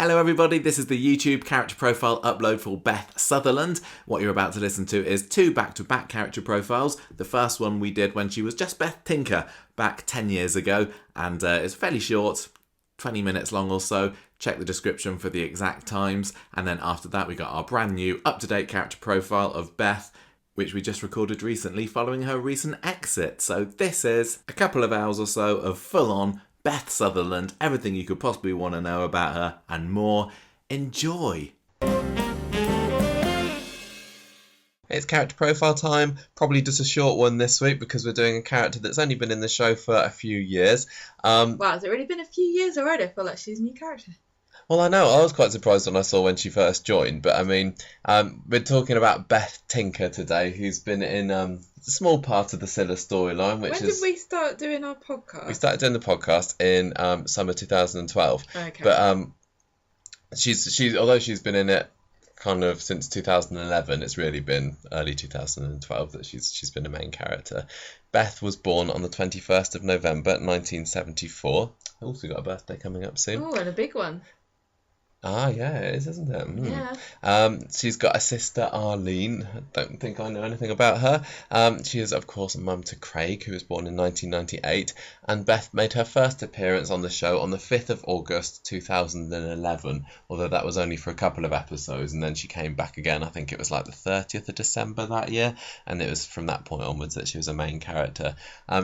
Hello everybody, this is the YouTube character profile upload for Beth Sutherland. What you're about to listen to is 2 back-to-back character profiles. The first one we did when she was just Beth Tinker back 10 years ago, and it's fairly short, 20 minutes long or so. Check the description for the exact times. And then after that we got our brand new up-to-date character profile of Beth, which we just recorded recently following her recent exit. So this is a couple of hours or so of full-on Beth Sutherland, everything you could possibly want to know about her and more. Enjoy! It's character profile time, probably just a short one this week because we're doing a character that's only been in the show for a few years. Wow, has it really been a few years already? I feel like she's a new character. Well, I know, I was quite surprised when I saw when she first joined, but I mean, we're talking about Beth Tinker today, who's been in a small part of the Scylla storyline. When did we start doing our podcast? We started doing the podcast in summer 2012. Okay. But she's although she's been in it kind of since 2011, it's really been early 2012 that she's been a main character. Beth was born on the 21st of November 1974. Also got a birthday coming up soon. Oh, and a big one. Ah, yeah, it is, isn't it? Yeah. She's got a sister, Arlene. I don't think I know anything about her. She is, of course, a mum to Craig, who was born in 1998. And Beth made her first appearance on the show on the 5th of August 2011, although that was only for a couple of episodes. And then she came back again, I think it was like the 30th of December that year. And it was from that point onwards that she was a main character.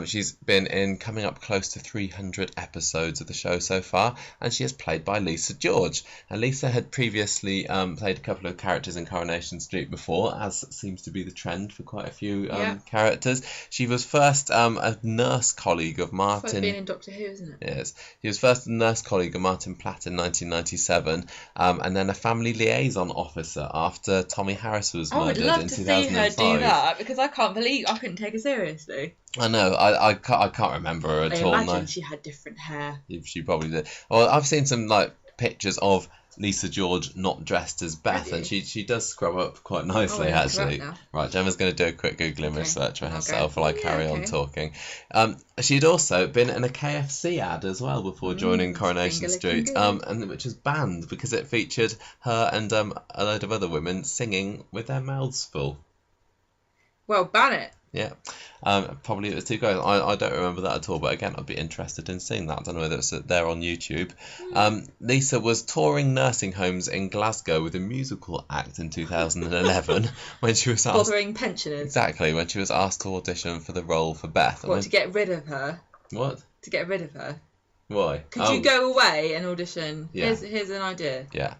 She's been in coming up close to 300 episodes of the show so far. And she is played by Lisa George. And Lisa had previously played a couple of characters in Coronation Street before, as seems to be the trend for quite a few characters. She was first a nurse colleague of Martin. It's like being in Doctor Who, isn't it? Yes. She was first a nurse colleague of Martin Platt in 1997, and then a family liaison officer after Tommy Harris was murdered in 2005. I would love to see her do that, because I can't believe I couldn't take her seriously. I know, I can't remember her at all. I imagine she had different hair. She probably did. Well, I've seen some pictures of Lisa George not dressed as Beth, and she does scrub up quite nicely, actually. Right, Gemma's going to do a quick Googling research for herself while I carry on talking. She'd also been in a KFC ad as well before joining Coronation Street, and which was banned because it featured her and a load of other women singing with their mouths full. Well, ban it. Yeah, probably it was too gross. I don't remember that at all, but again, I'd be interested in seeing that. I don't know whether it's there on YouTube. Lisa was touring nursing homes in Glasgow with a musical act in 2011 when she was asked... Bothering pensioners. Exactly, when she was asked to audition for the role for Beth. What, to get rid of her? What? To get rid of her. Why? Could you go away and audition? Yeah. Here's an idea. Yeah.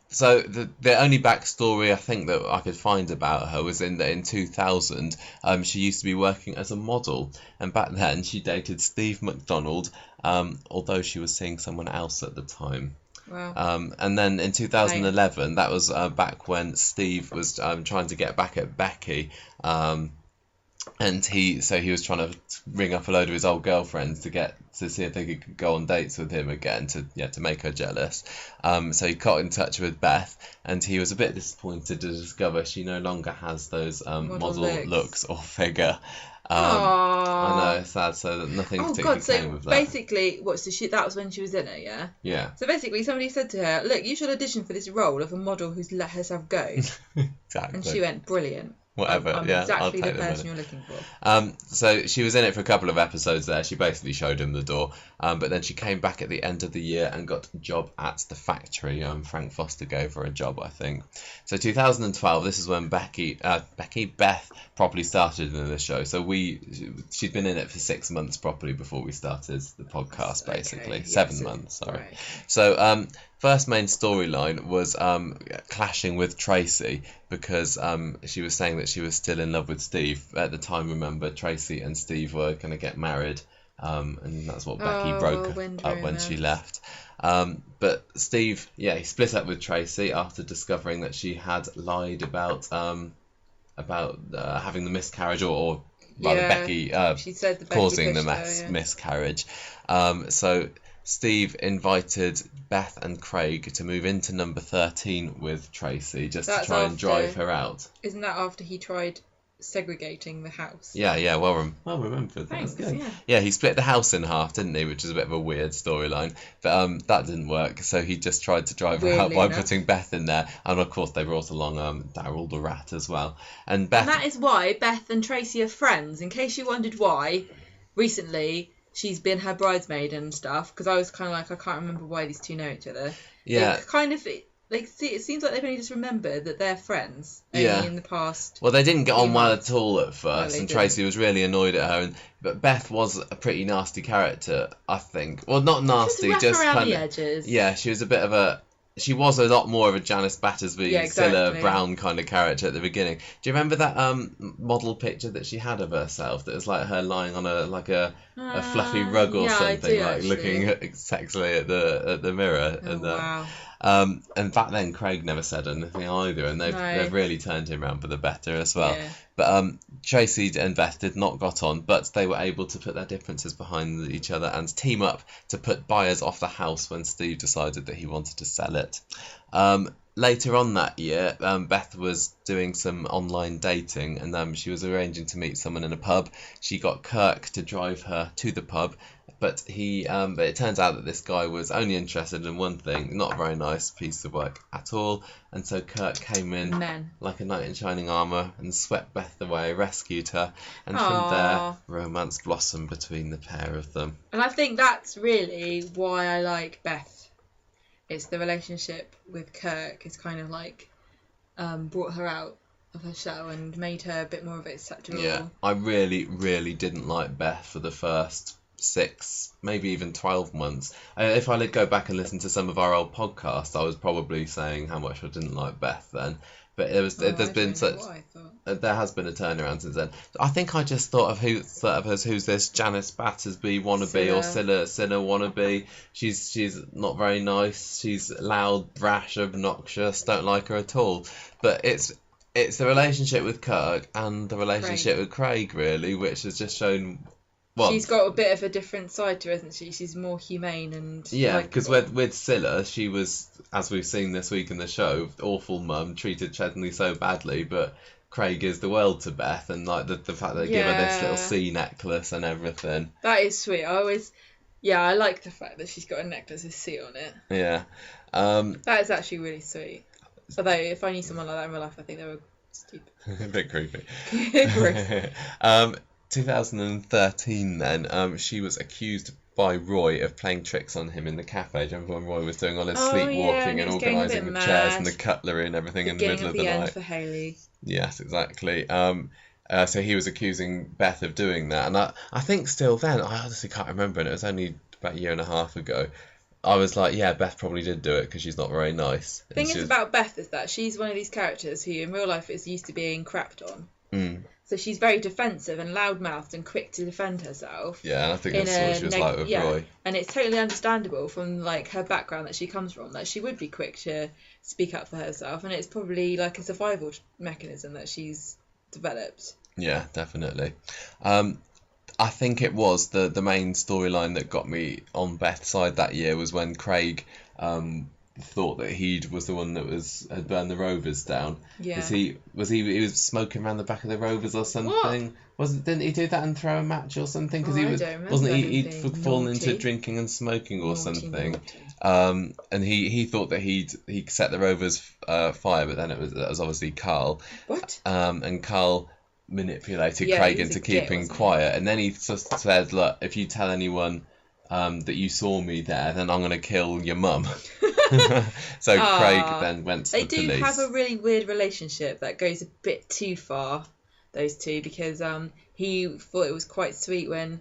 So the only backstory I think that I could find about her was in 2000 she used to be working as a model, and back then she dated Steve McDonald, although she was seeing someone else at the time. Wow. And then in 2011, that was back when Steve was trying to get back at Becky. And he was trying to ring up a load of his old girlfriends to see if they could go on dates with him again to make her jealous. So he got in touch with Beth, and he was a bit disappointed to discover she no longer has those model looks or figure. I know, it's sad. So that nothing particularly came of that. Basically, that was when she was in it, yeah? Yeah. So basically, somebody said to her, "Look, you should audition for this role of a model who's let herself go." Exactly. And she went, "Brilliant. Whatever, I'm exactly the person you're looking for." So she was in it for a couple of episodes there. She basically showed him the door. But then she came back at the end of the year and got a job at the factory. Frank Foster gave her a job, I think. So 2012, this is when Beth properly started in the show. So she'd been in it for 6 months properly before we started the podcast, basically. 7 months, sorry. Right. So first main storyline was clashing with Tracy, because she was saying that she was still in love with Steve. At the time, remember, Tracy and Steve were going to get married, and that's what Becky broke up when she left. But Steve, he split up with Tracy after discovering that she had lied about having the miscarriage, or rather Becky she said that causing the miscarriage. So Steve invited Beth and Craig to move into number 13 with Tracy, just to try and drive her out. Isn't that after he tried segregating the house. Yeah, well remembered. Thanks, That's good. yeah. Yeah, he split the house in half, didn't he? Which is a bit of a weird storyline. But that didn't work, so he just tried to drive her out Weirdly by enough. putting Beth in there. And of course, they brought along Daryl the rat as well. And Beth. And that is why Beth and Tracy are friends. In case you wondered why, recently she's been her bridesmaid and stuff. Because I was kind of like, I can't remember why these two know each other. Yeah. It kind of. Like, see, it seems like they've only just remembered that they're friends. Only in the past. Well, they didn't get on well months. at all at first, No, and they Tracy was really annoyed at her. But Beth was a pretty nasty character, I think. Well, not nasty, just around kind the of. edges. Yeah, she was a bit of a. She was a lot more of a Janice Battersby, Yeah, exactly. Cilla Brown kind of character at the beginning. Do you remember that model picture that she had of herself? That was like her lying on a fluffy rug or yeah, something, I do, like actually. looking sexily at the mirror. Oh, wow. And back then Craig never said anything either, and they've really turned him around for the better as well. Yeah. But Tracy and Beth did not got on, but they were able to put their differences behind each other and team up to put buyers off the house when Steve decided that he wanted to sell it. Later on that year, Beth was doing some online dating, and she was arranging to meet someone in a pub. She got Kirk to drive her to the pub, but it turns out that this guy was only interested in one thing, not a very nice piece of work at all. And so Kirk came in like a knight in shining armour and swept Beth away, rescued her, and from there, romance blossomed between the pair of them. And I think that's really why I like Beth. It's the relationship with Kirk is kind of like brought her out of her shell and made her a bit more of a acceptable. Yeah, I really, really didn't like Beth for the first 6, maybe even 12 months. If I go back and listen to some of our old podcasts, I was probably saying how much I didn't like Beth then. But there has been a turnaround since then. I think I just thought of who's this Janice Battersby wannabe or Cilla wannabe. She's not very nice. She's loud, brash, obnoxious. Don't like her at all. But it's the relationship with Kirk and the relationship with Craig really, which has just shown. Well, she's got a bit of a different side to her, hasn't she? She's more humane and because with Cilla, she was, as we've seen this week in the show, awful mum, treated Chedney so badly, but Craig is the world to Beth, and like the fact that they give her this little sea necklace and everything. That is sweet. I like the fact that she's got a necklace with sea on it. Yeah. That is actually really sweet. Although if I knew someone like that in real life, I think they were stupid. A bit creepy. Gross. 2013 then, she was accused by Roy of playing tricks on him in the cafe. Do you remember when Roy was doing all his sleepwalking and organising the chairs and the cutlery and everything in the middle of the night? For Hayley. Yes, exactly. So he was accusing Beth of doing that, and I think still then, I honestly can't remember, and it was only about a year and a half ago, I was like, yeah, Beth probably did do it because she's not very nice. The thing about Beth is that she's one of these characters who in real life is used to being crapped on. So she's very defensive and loudmouthed and quick to defend herself. Yeah, and I think that's what she was like with Roy. And it's totally understandable from like her background that she comes from, that she would be quick to speak up for herself, and it's probably like a survival mechanism that she's developed. Yeah, definitely. I think it was the main storyline that got me on Beth's side that year was when Craig thought that he was the one that had burned the Rovers down. Yeah. He was smoking around the back of the Rovers or something. What? Didn't he do that and throw a match or something? Because he'd fallen into drinking and smoking or something. And he thought that he set the Rovers fire, but then that was obviously Carl. What? And Carl manipulated Craig into keeping quiet, and then he just said, look, if you tell anyone that you saw me there, then I'm going to kill your mum. So Craig then went to the police. They do have a really weird relationship that goes a bit too far, those two, because he thought it was quite sweet when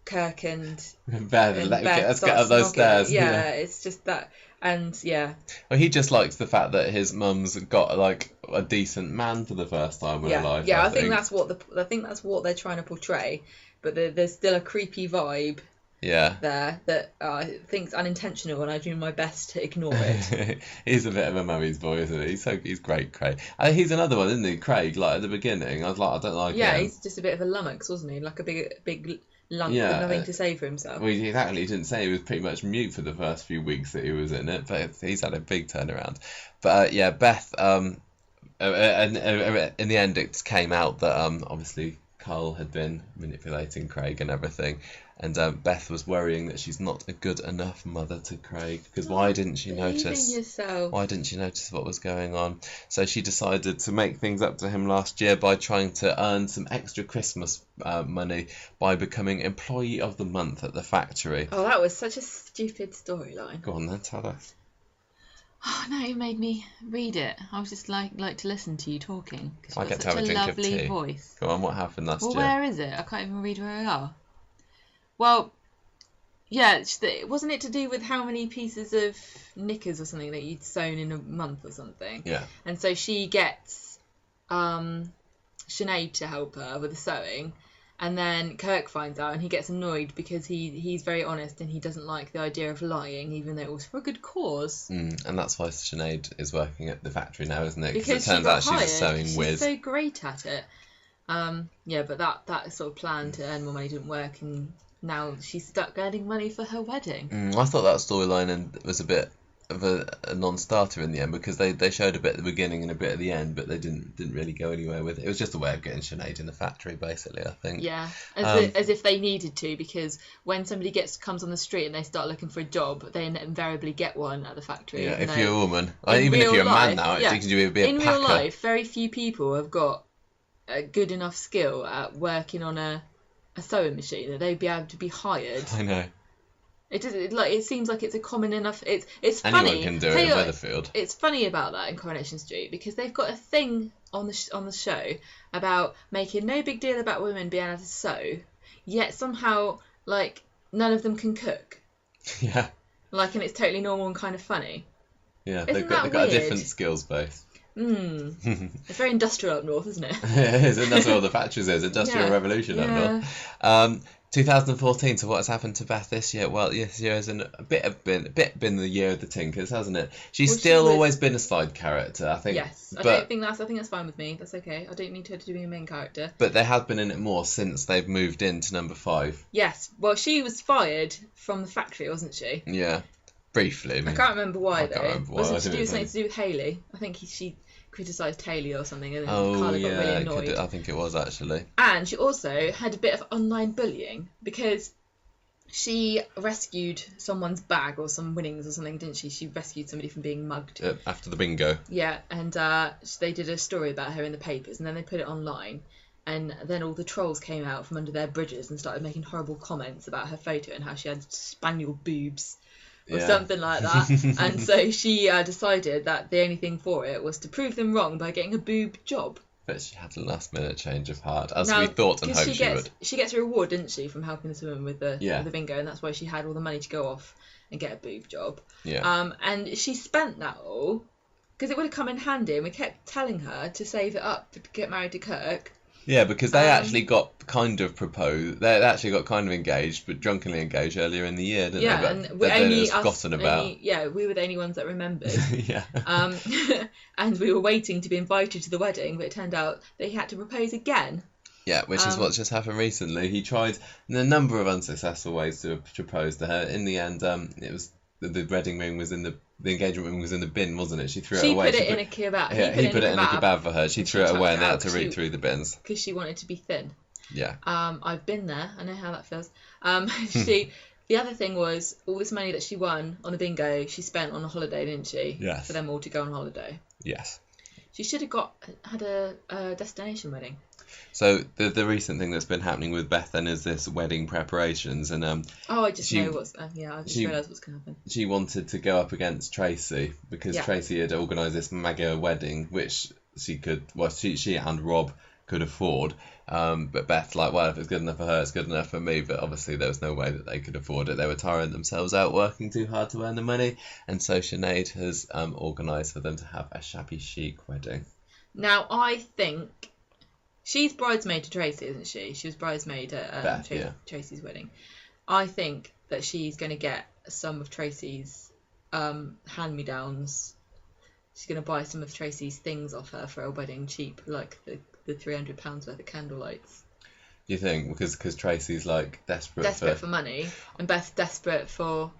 Kirk and Beth let's get up those stairs. Yeah, it's just that. And yeah. Well, he just likes the fact that his mum's got like a decent man for the first time in her life. Yeah, I think that's what they're trying to portray, but there's still a creepy vibe. Yeah. There that I think's unintentional, and I do my best to ignore it. He's a bit of a mummy's boy, isn't he? He's great, Craig. He's another one, isn't he? Craig, like at the beginning, I was like, I don't like him. Yeah, he's just a bit of a lummox, wasn't he? Like a big lump with nothing to say for himself. Well, exactly. He didn't say, he was pretty much mute for the first few weeks that he was in it, but he's had a big turnaround. But Beth and in the end, it came out that obviously Carl had been manipulating Craig and everything, and Beth was worrying that she's not a good enough mother to Craig, because why didn't she notice? Why didn't she notice what was going on? So she decided to make things up to him last year by trying to earn some extra Christmas money by becoming Employee of the Month at the factory. Oh, that was such a stupid storyline. Go on then, tell us. Oh no, you made me read it. I was just like to listen to you talking. I get to have a drink of tea. Voice. Go on, what happened last year? Well, where is it? I can't even read where we are. Well, yeah, wasn't it to do with how many pieces of knickers or something that you'd sewn in a month or something? Yeah. And so she gets Sinead to help her with the sewing, and then Kirk finds out and he gets annoyed because he's very honest and he doesn't like the idea of lying, even though it was for a good cause. And that's why Sinead is working at the factory now, isn't it? Because it turns out hired. she's a sewing whiz. She's so great at it. Yeah, but that sort of plan to earn more money didn't work, and now she's stuck earning money for her wedding. I thought that storyline was a bit of a non-starter in the end, because they showed a bit at the beginning and a bit at the end, but they didn't really go anywhere with it. It was just a way of getting Sinead in the factory, basically, I think. Yeah, as if they needed to, because when somebody comes on the street and they start looking for a job, they invariably get one at the factory. Yeah, if you're a woman, even if you're a man now, yeah, you can be a in packer. real life, very few people have got a good enough skill at working on a sewing machine that they'd be able to be hired. I know. It seems like it's a common enough. It's Anyone funny. can do it in Weatherfield. It's funny about that in Coronation Street, because they've got a thing on the show about making no big deal about women being able to sew, yet somehow none of them can cook. Yeah. And it's totally normal and kind of funny. Yeah, Isn't they've got a weird? different skills base. It's very industrial up north, isn't it? It is, and that's where all the factories is. Industrial Revolution up north. 2014. So what has happened to Beth this year? Well, this year has been been the year of the Tinkers, hasn't it? She's always been a side character, I think. Yes, I think that's fine with me. That's okay. I don't need her to be a main character. But they have been in it more since they've moved into number 5. Yes. Well, she was fired from the factory, wasn't she? Yeah. Briefly. I can't remember why though. Can't remember why. Was it something to do with Hayley? I think she criticised Hayley or something, and then Carla got really annoyed. I think it was actually. And she also had a bit of online bullying, because she rescued someone's bag or some winnings or something, didn't she? She rescued somebody from being mugged. After the bingo. Yeah, and they did a story about her in the papers, and then they put it online. And then all the trolls came out from under their bridges and started making horrible comments about her photo and how she had spaniel boobs. Or something like that. And so she decided that the only thing for it was to prove them wrong by getting a boob job. But she had a last minute change of heart, as we thought and hoped she would. She gets a reward, didn't she, from helping this woman with the bingo, and that's why she had all the money to go off and get a boob job. Yeah. And she spent that all, because it would have come in handy, and we kept telling her to save it up to get married to Kirk. Yeah, because they actually got kind of proposed. They actually got kind of engaged, but drunkenly engaged earlier in the year, didn't they? Yeah, and we forgotten about. We were the only ones that remembered. Yeah. And we were waiting to be invited to the wedding, but it turned out that he had to propose again. Yeah, which is what's just happened recently. He tried in a number of unsuccessful ways to propose to her. In the end, it was the wedding ring was in the engagement ring was in the bin, wasn't it? She threw it away. She put it in a kebab. Yeah, he put it in a kebab for her. She threw it away and they had to read through the bins. Because she wanted to be thin. Yeah. I've been there. I know how that feels. The other thing was, all this money that she won on the bingo, she spent on a holiday, didn't she? Yes. For them all to go on holiday. Yes. She should have had a destination wedding. So the recent thing that's been happening with Beth then is this wedding preparations, and I just know what's I just realised what's going to happen. She wanted to go up against Tracy because Tracy had organised this mega wedding which she and Rob could afford, but Beth if it's good enough for her, it's good enough for me. But obviously there was no way that they could afford it. They were tiring themselves out working too hard to earn the money, and so Sinead has organised for them to have a shabby chic wedding. Now I think she's bridesmaid to Tracy, isn't she? She was bridesmaid at Beth, Tracy's wedding. I think that she's going to get some of Tracy's hand-me-downs. She's going to buy some of Tracy's things off her for a wedding cheap, like the £300 worth of candle lights. You think? Because Tracy's desperate for money, and Beth's desperate for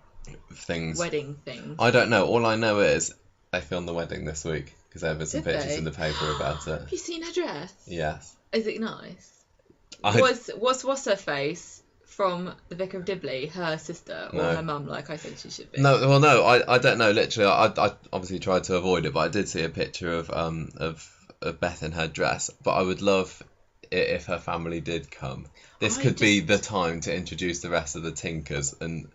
things. Wedding things. I don't know. All I know is they filmed the wedding this week. because there were some Did pictures they? in the paper about it. Have you seen her dress? Yes. Is it nice? I- Was what's her face from The Vicar of Dibley, her sister or No. her mum, like I think she should be? No, well, no, I don't know. Literally, I obviously tried to avoid it, but I did see a picture of Beth in her dress. But I would love it if her family did come. This could be the time to introduce the rest of the Tinkers, and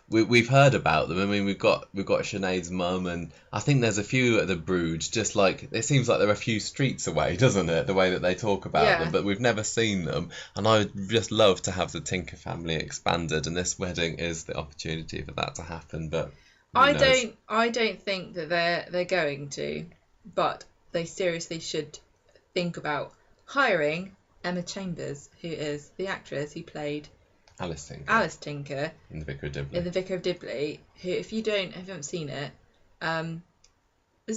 we've heard about them. I mean, we've got Sinead's mum, and I think there's a few at the Brood. Just like it seems like they're a few streets away, doesn't it? The way that they talk about them, but we've never seen them. And I would just love to have the Tinker family expanded, and this wedding is the opportunity for that to happen. But I don't think that they're going to, but they seriously should think about hiring Emma Chambers, who is the actress who played Alice Tinker in The Vicar of Dibley. In The Vicar of Dibley, who, if you haven't seen it,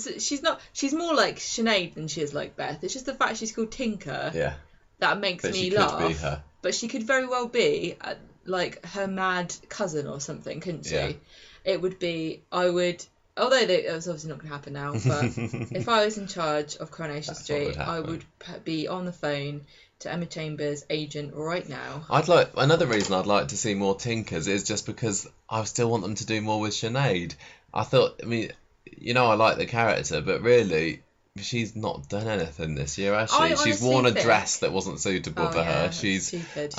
she's more like Sinead than she is like Beth. It's just the fact she's called Tinker that makes me laugh. Could be her. But she could very well be like her mad cousin or something, couldn't she? Yeah. It would be. Although it was obviously not going to happen now, but if I was in charge of Coronation Street, I would be on the phone to Emma Chambers' agent right now. Another reason I'd like to see more Tinkers is just because I still want them to do more with Sinead. I like the character, but really, she's not done anything this year, has she? She's worn a dress that wasn't suitable for her. She's stupid.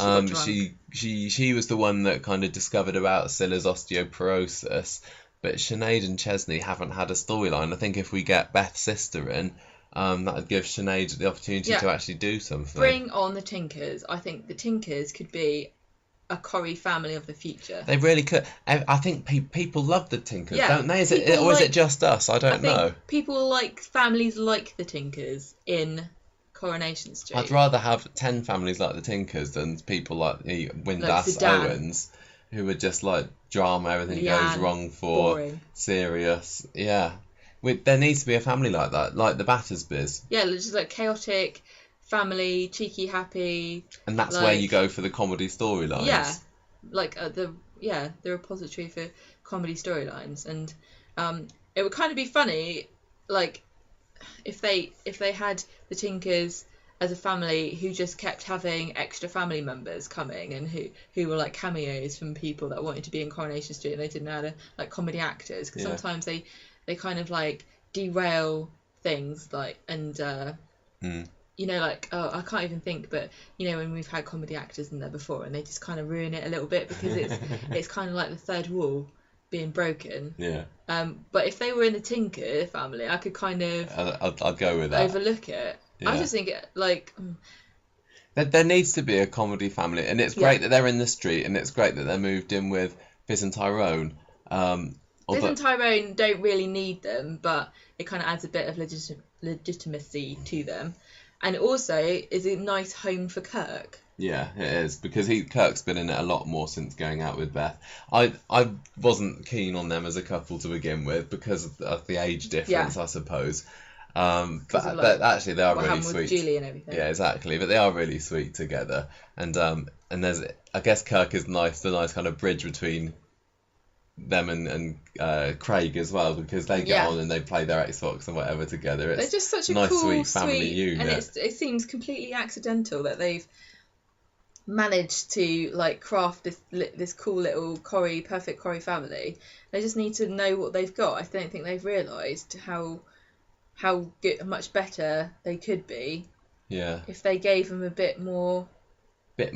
She was the one that kind of discovered about Scylla's osteoporosis. But Sinead and Chesney haven't had a storyline. I think if we get Beth's sister in, that would give Sinead the opportunity to actually do something. Bring on the Tinkers. I think the Tinkers could be a Corrie family of the future. They really could. I think people love the Tinkers, don't they? Is it just us? I don't know. People like families like the Tinkers in Coronation Street. I'd rather have 10 families like the Tinkers than people like the Windass Owens, who are just like drama, everything goes wrong for, boring. Serious. Yeah. There needs to be a family like that, like the Battersbys. Yeah, just like chaotic family, cheeky, happy. And that's where you go for the comedy storylines. Yeah, like the repository for comedy storylines, and it would kind of be funny, like if they had the Tinkers as a family who just kept having extra family members coming and who were like cameos from people that wanted to be in Coronation Street and they didn't know how to, like comedy actors, because sometimes they kind of like derail things, like, and I can't even think, but when we've had comedy actors in there before and they just kind of ruin it a little bit because it's kind of like the third wall being broken. Yeah. But if they were in the Tinker family, I could kind of I'd go with that. Overlook it. Yeah. I just think there needs to be a comedy family, and it's great that they're in the street, and it's great that they're moved in with Fizz and Tyrone. Fizz and Tyrone don't really need them, but it kind of adds a bit of legitimacy to them, and also is a nice home for Kirk. Yeah, it is, because Kirk's been in it a lot more since going out with Beth. I wasn't keen on them as a couple to begin with because of the age difference, I suppose. But actually they are really sweet. With Julie and everything. Yeah, exactly. But they are really sweet together, and there's, I guess Kirk is the nice kind of bridge between them and Craig as well, because they get on and they play their Xbox and whatever together. They're just such a nice, cool, sweet family unit, and it seems completely accidental that they've managed to like craft this cool little perfect Corrie family. They just need to know what they've got. I don't think they've realised how good, much better they could be. Yeah. If they gave them a bit more bigger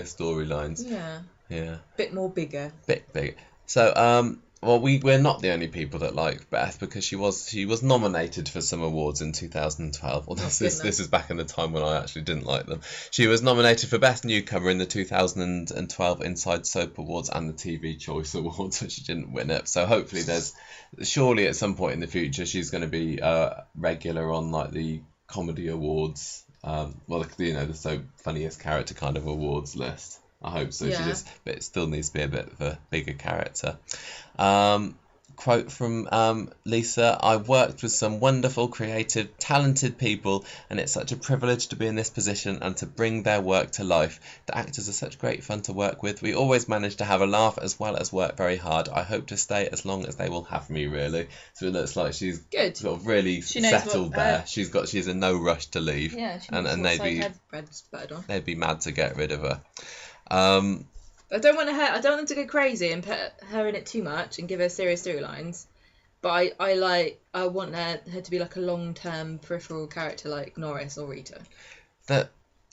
storylines. Yeah. Yeah. Bit more bigger. Bit bigger. So we're not the only people that like Beth, because she was nominated for some awards in 2012. Well, this is back in the time when I actually didn't like them. She was nominated for Best Newcomer in the 2012 Inside Soap Awards and the TV Choice Awards, but she didn't win it. So hopefully surely at some point in the future she's going to be regular on like the comedy awards, the So Funniest Character kind of awards list. I hope so. Yeah. But it still needs to be a bit of a bigger character. quote from Lisa: "I worked with some wonderful, creative, talented people, and it's such a privilege to be in this position and to bring their work to life. The actors are such great fun to work with. We always manage to have a laugh as well as work very hard. I hope to stay as long as they will have me, really." So it looks like she's good. sort of really settled there. She's in no rush to leave. Yeah, she and they'd be mad to get rid of her. I don't want them to go crazy and put her in it too much and give her serious storylines. But I want her to be like a long-term peripheral character like Norris or Rita.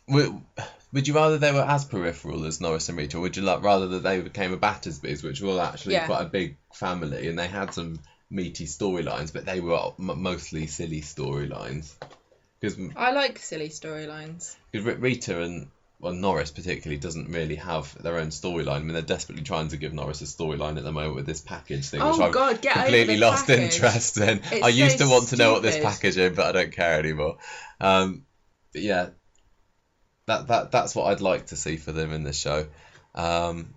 Would you rather they were as peripheral as Norris and Rita, or would you rather that they became a Battersbys, which were actually quite a big family and they had some meaty storylines, but they were mostly silly storylines? I like silly storylines. Because Rita and Norris particularly doesn't really have their own storyline. I mean, they're desperately trying to give Norris a storyline at the moment with this package thing, which I've completely lost interest in. I used to want to know what this package is, but I don't care anymore. But yeah, that's what I'd like to see for them in this show. I'm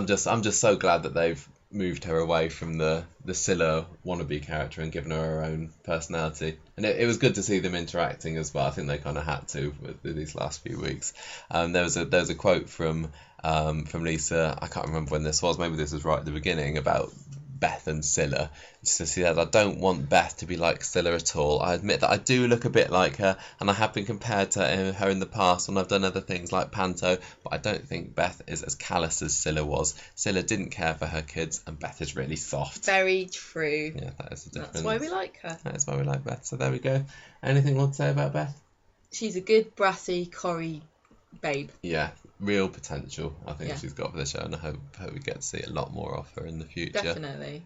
just so glad that they've moved her away from the Scylla wannabe character and given her her own personality. And it was good to see them interacting as well. I think they kind of had to with these last few weeks. There was a quote from Lisa, I can't remember when this was, maybe this was right at the beginning, about Beth and Scylla. She said, "I don't want Beth to be like Scylla at all. I admit that I do look a bit like her, and I have been compared to her in the past when I've done other things like Panto, but I don't think Beth is as callous as Scylla was. Scylla didn't care for her kids, and Beth is really soft." Very true. Yeah, that is the difference. That's why we like her. That is why we like Beth. So there we go. Anything more to say about Beth? She's a good, brassy, Corrie babe. Yeah, real potential I think she's got for the show, and I hope we get to see a lot more of her in the future. Definitely.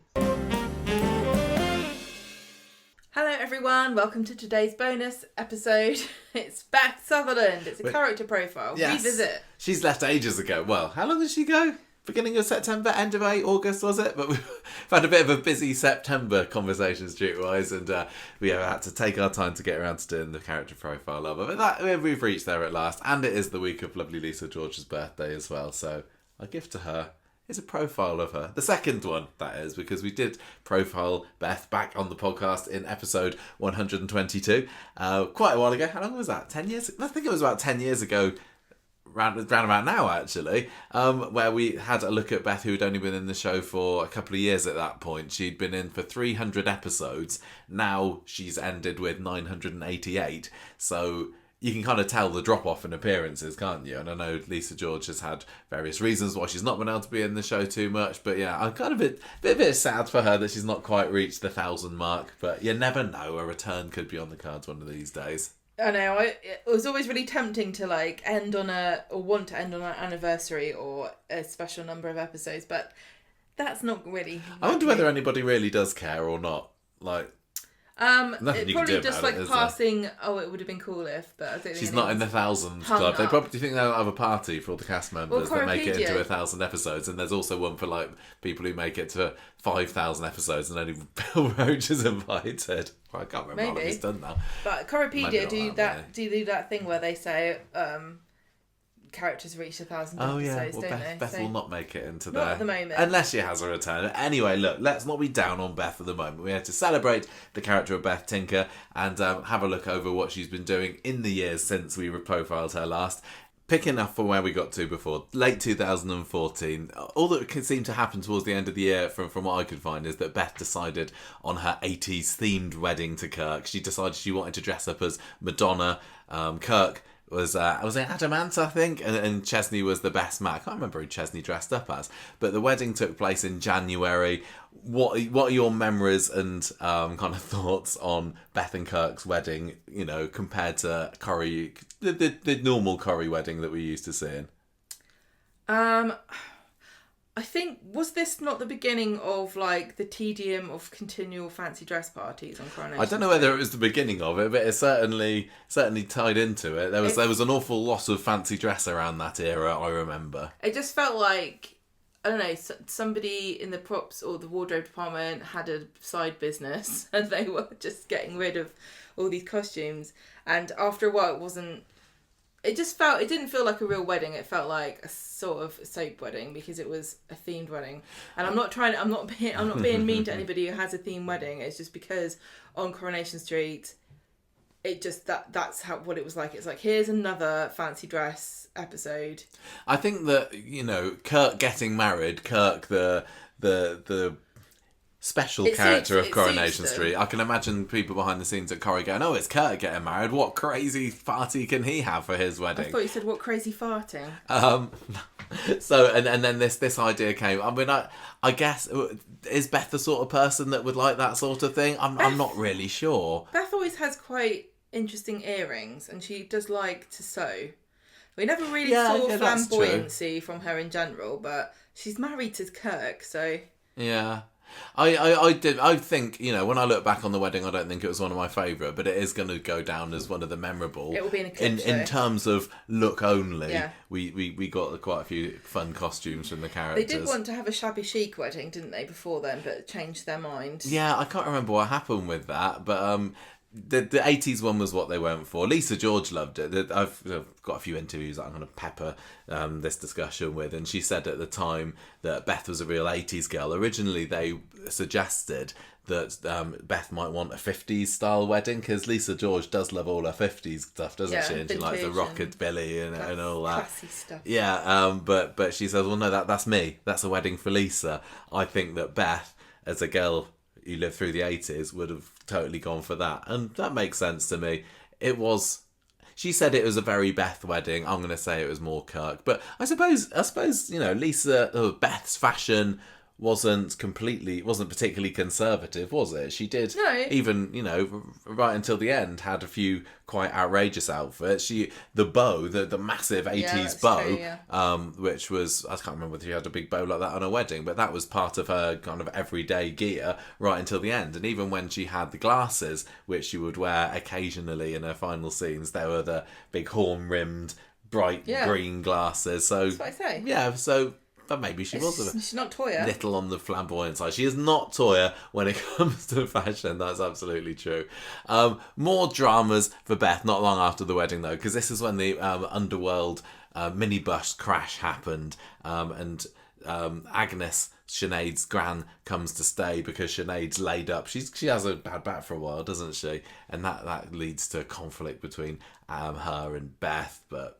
Hello everyone, welcome to today's bonus episode. It's Beth Sutherland. It's a character profile. Yes. Revisit. She's left ages ago. Well, how long did she go? Beginning of September, end of August, was it? But we've had a bit of a busy September conversation streetwise, and we have had to take our time to get around to doing the character profile of her. But we've reached there at last, and it is the week of lovely Lisa George's birthday as well, so our gift to her is a profile of her. The second one, that is, because we did profile Beth back on the podcast in episode 122, quite a while ago. How long was that? 10 years? I think it was about 10 years ago, round about now actually, where we had a look at Beth, who had only been in the show for a couple of years at that point. She'd been in for 300 episodes. Now she's ended with 988. So you can kind of tell the drop-off in appearances, can't you? And I know Lisa George has had various reasons why she's not been able to be in the show too much. But yeah, I'm kind of a bit sad for her that she's not quite reached the 1,000 mark. But you never know, a return could be on the cards one of these days. I know, it was always really tempting to want to end on an anniversary or a special number of episodes, but that's not really. I wonder whether anybody really does care or not. Like, it probably just like passing. Oh, it would have been cool if, but I don't think she's not in the 1,000 club. They probably think they'll have a party for all the cast members that make it into 1,000 episodes, and there's also one for like people who make it to 5,000 episodes, and only Bill Roach is invited. Well, I can't remember how long he's done now. But Coripedia do that thing where they say characters reach 1,000 episodes, don't they? Beth will not make it into not there. At the moment. Unless she has a return. Anyway, look, let's not be down on Beth at the moment. We had to celebrate the character of Beth Tinker and have a look over what she's been doing in the years since we profiled her last. Picking up from where we got to before, late 2014, all that seemed to happen towards the end of the year, from what I could find, is that Beth decided on her 80s themed wedding to Kirk. She decided she wanted to dress up as Madonna. Kirk was it Adamant, I think, and Chesney was the best man. I can't remember who Chesney dressed up as, but the wedding took place in January. What are your memories and kind of thoughts on Beth and Kirk's wedding, you know, compared to Corrie, the normal Corrie wedding that we're used to seeing? I think, was this not the beginning of like the tedium of continual fancy dress parties on Coronation I don't know whether it was the beginning of it, but it certainly tied into it. There was an awful lot of fancy dress around that era, I remember. It just felt like, I don't know, somebody in the props or the wardrobe department had a side business and they were just getting rid of all these costumes. And after a while, it didn't feel like a real wedding. It felt like a sort of soap wedding because it was a themed wedding. And I'm not being mean to anybody who has a themed wedding. It's just because on Coronation Street, it just that's what it was like. It's like, here's another fancy dress episode. I think that, you know, Kirk getting married, Kirk the special character of Coronation Street. I can imagine people behind the scenes at Corrie going, "Oh, it's Kirk getting married. What crazy party can he have for his wedding?" I thought you said, "What crazy farting." So and then this idea came. I mean, I guess, is Beth the sort of person that would like that sort of thing? I'm not really sure. Beth always has quite interesting earrings, and she does like to sew. We never really saw flamboyancy from her in general, but she's married to Kirk, so yeah. I think, you know, when I look back on the wedding, I don't think it was one of my favourite, but it is going to go down as one of the memorable. It will be in a clip show. In terms of look only. Yeah. We got quite a few fun costumes from the characters. They did want to have a shabby chic wedding, didn't they, before then, but changed their mind. Yeah, I can't remember what happened with that, but the 80s one was what they went for. Lisa George loved it. I've got a few interviews that I'm going to pepper this discussion with, and she said at the time that Beth was a real 80s girl. Originally, they suggested that Beth might want a 50s style wedding, because Lisa George does love all her 50s stuff, doesn't she? And she likes the rockabilly and all that. Classy stuff. Yeah, but she says, well, no, that's me. That's a wedding for Lisa. I think that Beth, as a girl who lived through the 80s, would have totally gone for that, and that makes sense to me. She said it was a very Beth wedding. I'm going to say it was more Kirk, but I suppose you know, Beth's fashion wasn't particularly conservative, was it? She did, even, you know, right until the end, had a few quite outrageous outfits. The bow, the massive 80s bow, true, yeah. Which was, I can't remember whether she had a big bow like that on her wedding, but that was part of her kind of everyday gear right until the end. And even when she had the glasses, which she would wear occasionally in her final scenes, they were the big horn-rimmed, bright green glasses. So that's what I say. Yeah, so... But maybe she's not Toya. Little on the flamboyant side. She is not Toya when it comes to fashion. That's absolutely true. More dramas for Beth not long after the wedding, though, because this is when the Underworld minibus crash happened, and Agnes, Sinead's gran, comes to stay because Sinead's laid up. She has a bad back for a while, doesn't she? And that leads to conflict between her and Beth, but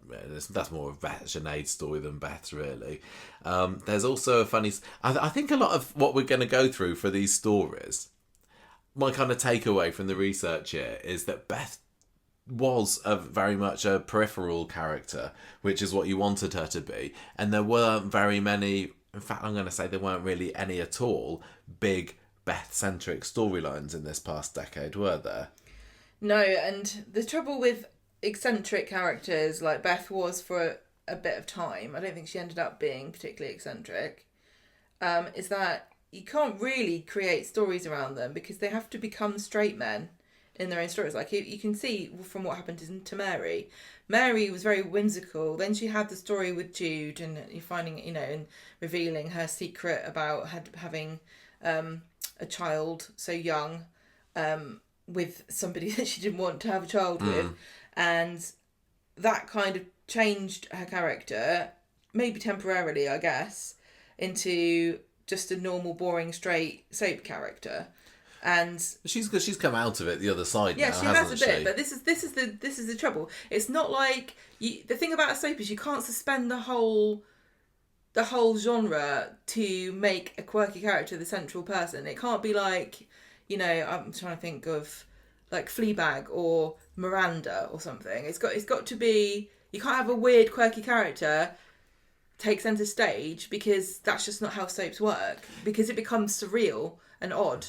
that's more of Sinead's story than Beth's, really. There's also a funny... I think a lot of what we're going to go through for these stories, my kind of takeaway from the research here is that Beth was very much a peripheral character, which is what you wanted her to be, and there weren't very many... In fact, I'm going to say there weren't really any at all big Beth-centric storylines in this past decade, were there? No, and the trouble with eccentric characters like Beth was for a bit of time, I don't think she ended up being particularly eccentric, is that you can't really create stories around them because they have to become straight men in their own stories. Like you can see from what happened to Mary. Mary was very whimsical. Then she had the story with Jude, and you're finding, you know, and revealing her secret about having a child so young with somebody that she didn't want to have a child with, and that kind of changed her character, maybe temporarily, I guess, into just a normal, boring, straight soap character. And she's come out of it the other side. Yeah, now, she has a bit, but this is the trouble. It's not like the thing about a soap is you can't suspend the whole genre to make a quirky character the central person. It can't be like, you know, I'm trying to think of like Fleabag or Miranda or something. It's got to be, you can't have a weird quirky character take centre stage, because that's just not how soaps work, because it becomes surreal and odd.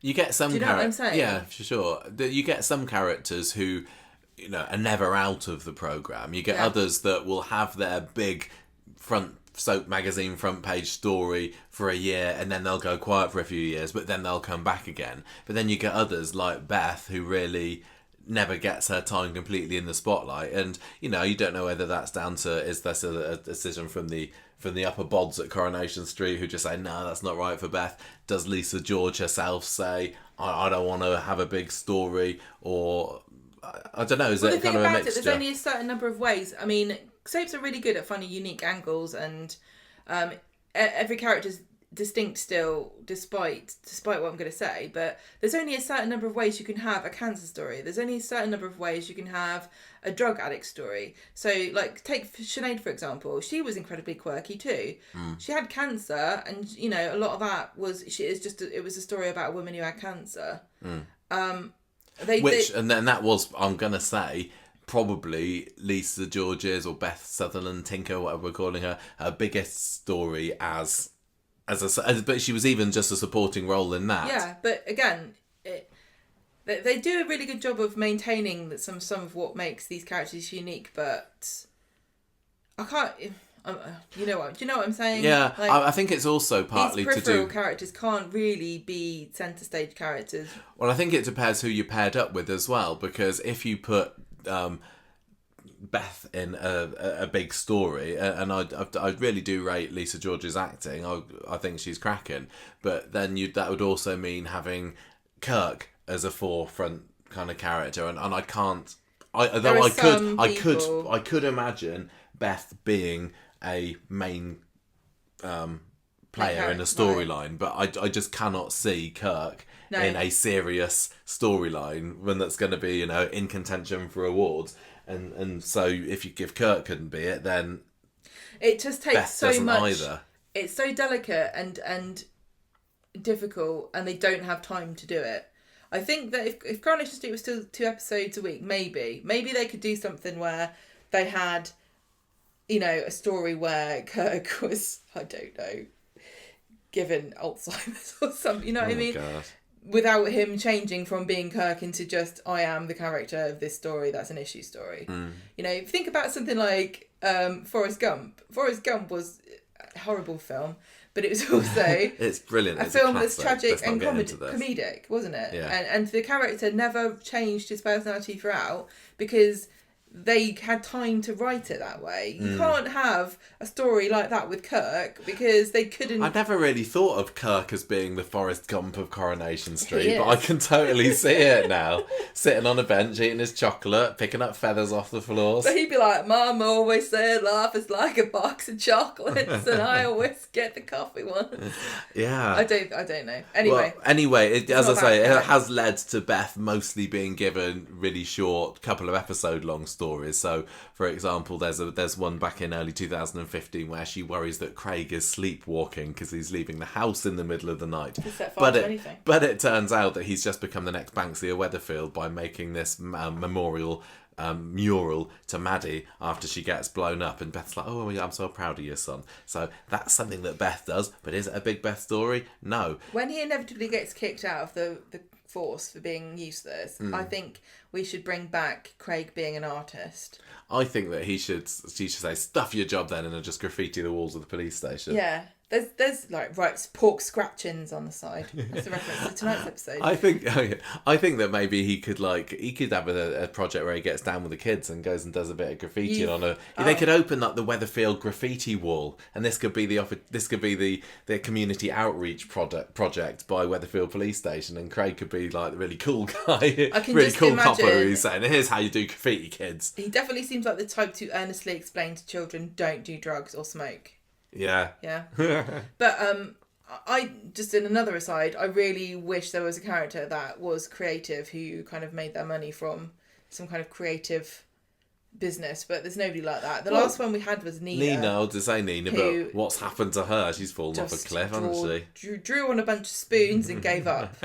You get some... Do you know what I'm saying? Yeah, for sure. You get some characters who, you know, are never out of the programme. You get others that will have their big soap magazine front page story for a year, and then they'll go quiet for a few years, but then they'll come back again. But then you get others like Beth, who really never gets her time completely in the spotlight. And, you know, you don't know whether that's down to, is this a decision from the upper bods at Coronation Street who just say, no, that's not right for Beth? Does Lisa George herself say, I don't want to have a big story? Or I don't know, is Well, it the thing kind of a about it, mixture? there's only a certain number of ways. I mean, soaps are really good at finding unique angles, and every character's distinct still, despite what I'm going to say. But there's only a certain number of ways you can have a cancer story. There's only a certain number of ways you can have a drug addict story. So, like, take Sinead, for example. She was incredibly quirky too. She had cancer, and, you know, a lot of that was... it was a story about a woman who had cancer. And then that was, I'm going to say, probably Lisa George's or Beth Sutherland, Tinker, whatever we're calling her biggest story but she was even just a supporting role in that. Yeah, but again, they do a really good job of maintaining some of what makes these characters unique, but I can't... do you know what I'm saying? Yeah, like, I think it's also partly these to peripheral do... characters can't really be centre stage characters. Well, I think it depends who you're paired up with as well, because if you put Beth in a big story, and I really do rate Lisa George's acting. I think she's cracking, but then that would also mean having Kirk as a forefront kind of character, and I can't. I could imagine Beth being a main player in a storyline, but I just cannot see Kirk in a serious storyline when that's going to be, you know, in contention for awards. And so if Kirk couldn't be it, then it just takes Beth so doesn't much. Either. It's so delicate and difficult, and they don't have time to do it. I think that if Coronation Street was still 2 episodes a week, maybe they could do something where they had, you know, a story where Kirk was, I don't know, given Alzheimer's or something. You know what I mean? God. Without him changing from being Kirk into just, I am the character of this story that's an issue story. You know, think about something like Forrest Gump. Forrest Gump was a horrible film, but it was also it's brilliant. a film that's tragic and comedic, wasn't it? Yeah. And the character never changed his personality throughout because they had time to write it that way. You can't have a story like that with Kirk because they couldn't... I never really thought of Kirk as being the Forrest Gump of Coronation Street, He but I is. can totally see it now. Sitting on a bench, eating his chocolate, picking up feathers off the floors. But he'd be like, Mum always said life is like a box of chocolates and I always get the coffee ones. Yeah. I don't know. Anyway. Well, anyway, as I not say, about it has led to Beth mostly being given really short, couple of episode long stories. So, for example, there's one back in early 2015 where she worries that Craig is sleepwalking because he's leaving the house in the middle of the night. Set fire to anything. But it turns out that he's just become the next Banksia Weatherfield by making this memorial mural to Maddie after she gets blown up, and Beth's like, oh, I'm so proud of your son. So that's something that Beth does, but is it a big Beth story? No. When he inevitably gets kicked out of the force for being useless, I think we should bring back Craig being an artist. I think that she should say, stuff your job then, and then just graffiti the walls of the police station. Yeah. There's like pork scratchings on the side. That's a reference to tonight's episode. I think that maybe he could have a project where he gets down with the kids and goes and does a bit of graffiti They could open up the Weatherfield graffiti wall, and this could be the community outreach project by Weatherfield Police Station, and Craig could be like the really cool guy, I can really just cool imagine, copper who's saying, "Here's how you do graffiti, kids." He definitely seems like the type to earnestly explain to children, don't do drugs or smoke. Yeah. Yeah. But I just, in another aside, I really wish there was a character that was creative who kind of made their money from some kind of creative business, but there's nobody like that. The last one we had was Nina. I'll just say Nina, but what's happened to her? She's fallen off a cliff, hasn't she? Drew on a bunch of spoons and gave up.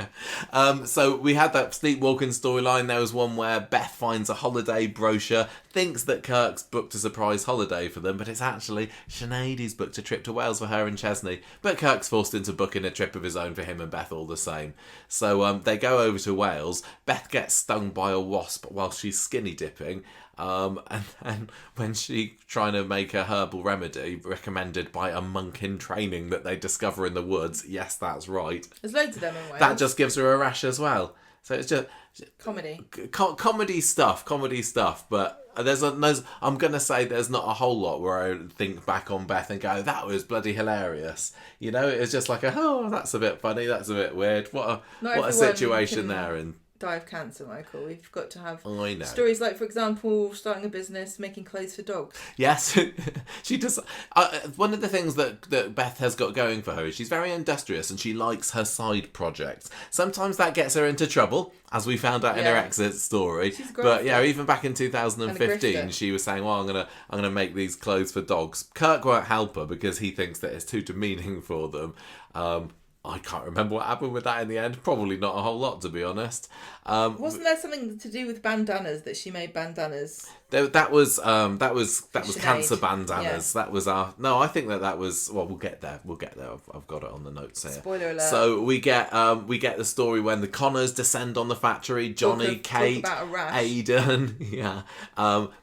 So we had that sleepwalking storyline. There was one where Beth finds a holiday brochure, thinks that Kirk's booked a surprise holiday for them, but it's actually Sinead who's booked a trip to Wales for her and Chesney. But Kirk's forced into booking a trip of his own for him and Beth all the same. So they go over to Wales. Beth gets stung by a wasp while she's skinny dipping. And then when she's trying to make a herbal remedy recommended by a monk in training that they discover in the woods, yes, that's right. There's loads of them in Wales. That just gives her a rash as well. So it's just comedy stuff. But I'm gonna say there's not a whole lot where I think back on Beth and go, that was bloody hilarious. You know, it's just like that's a bit funny, that's a bit weird. What a situation there. And die of cancer, Michael. We've got to have I know. stories like, for example, starting a business, making clothes for dogs. Yes, she does. One of the things that Beth has got going for her is she's very industrious and she likes her side projects. Sometimes that gets her into trouble, as we found out in her exit story. She's a But yeah, grafter. even back in 2015, grifter. she was saying, "Well, I'm gonna make these clothes for dogs." Kirk won't help her because he thinks that it's too demeaning for them. I can't remember what happened with that in the end. Probably not a whole lot, to be honest. Wasn't there something to do with bandanas, that she made bandanas? That was Sinead. cancer bandanas. Yeah. That was our. No, I think that was. Well, we'll get there. I've got it on the notes here. Spoiler alert. So we get the story when the Connors descend on the factory. Johnny, Kate, talk about a rash. Aidan. Yeah.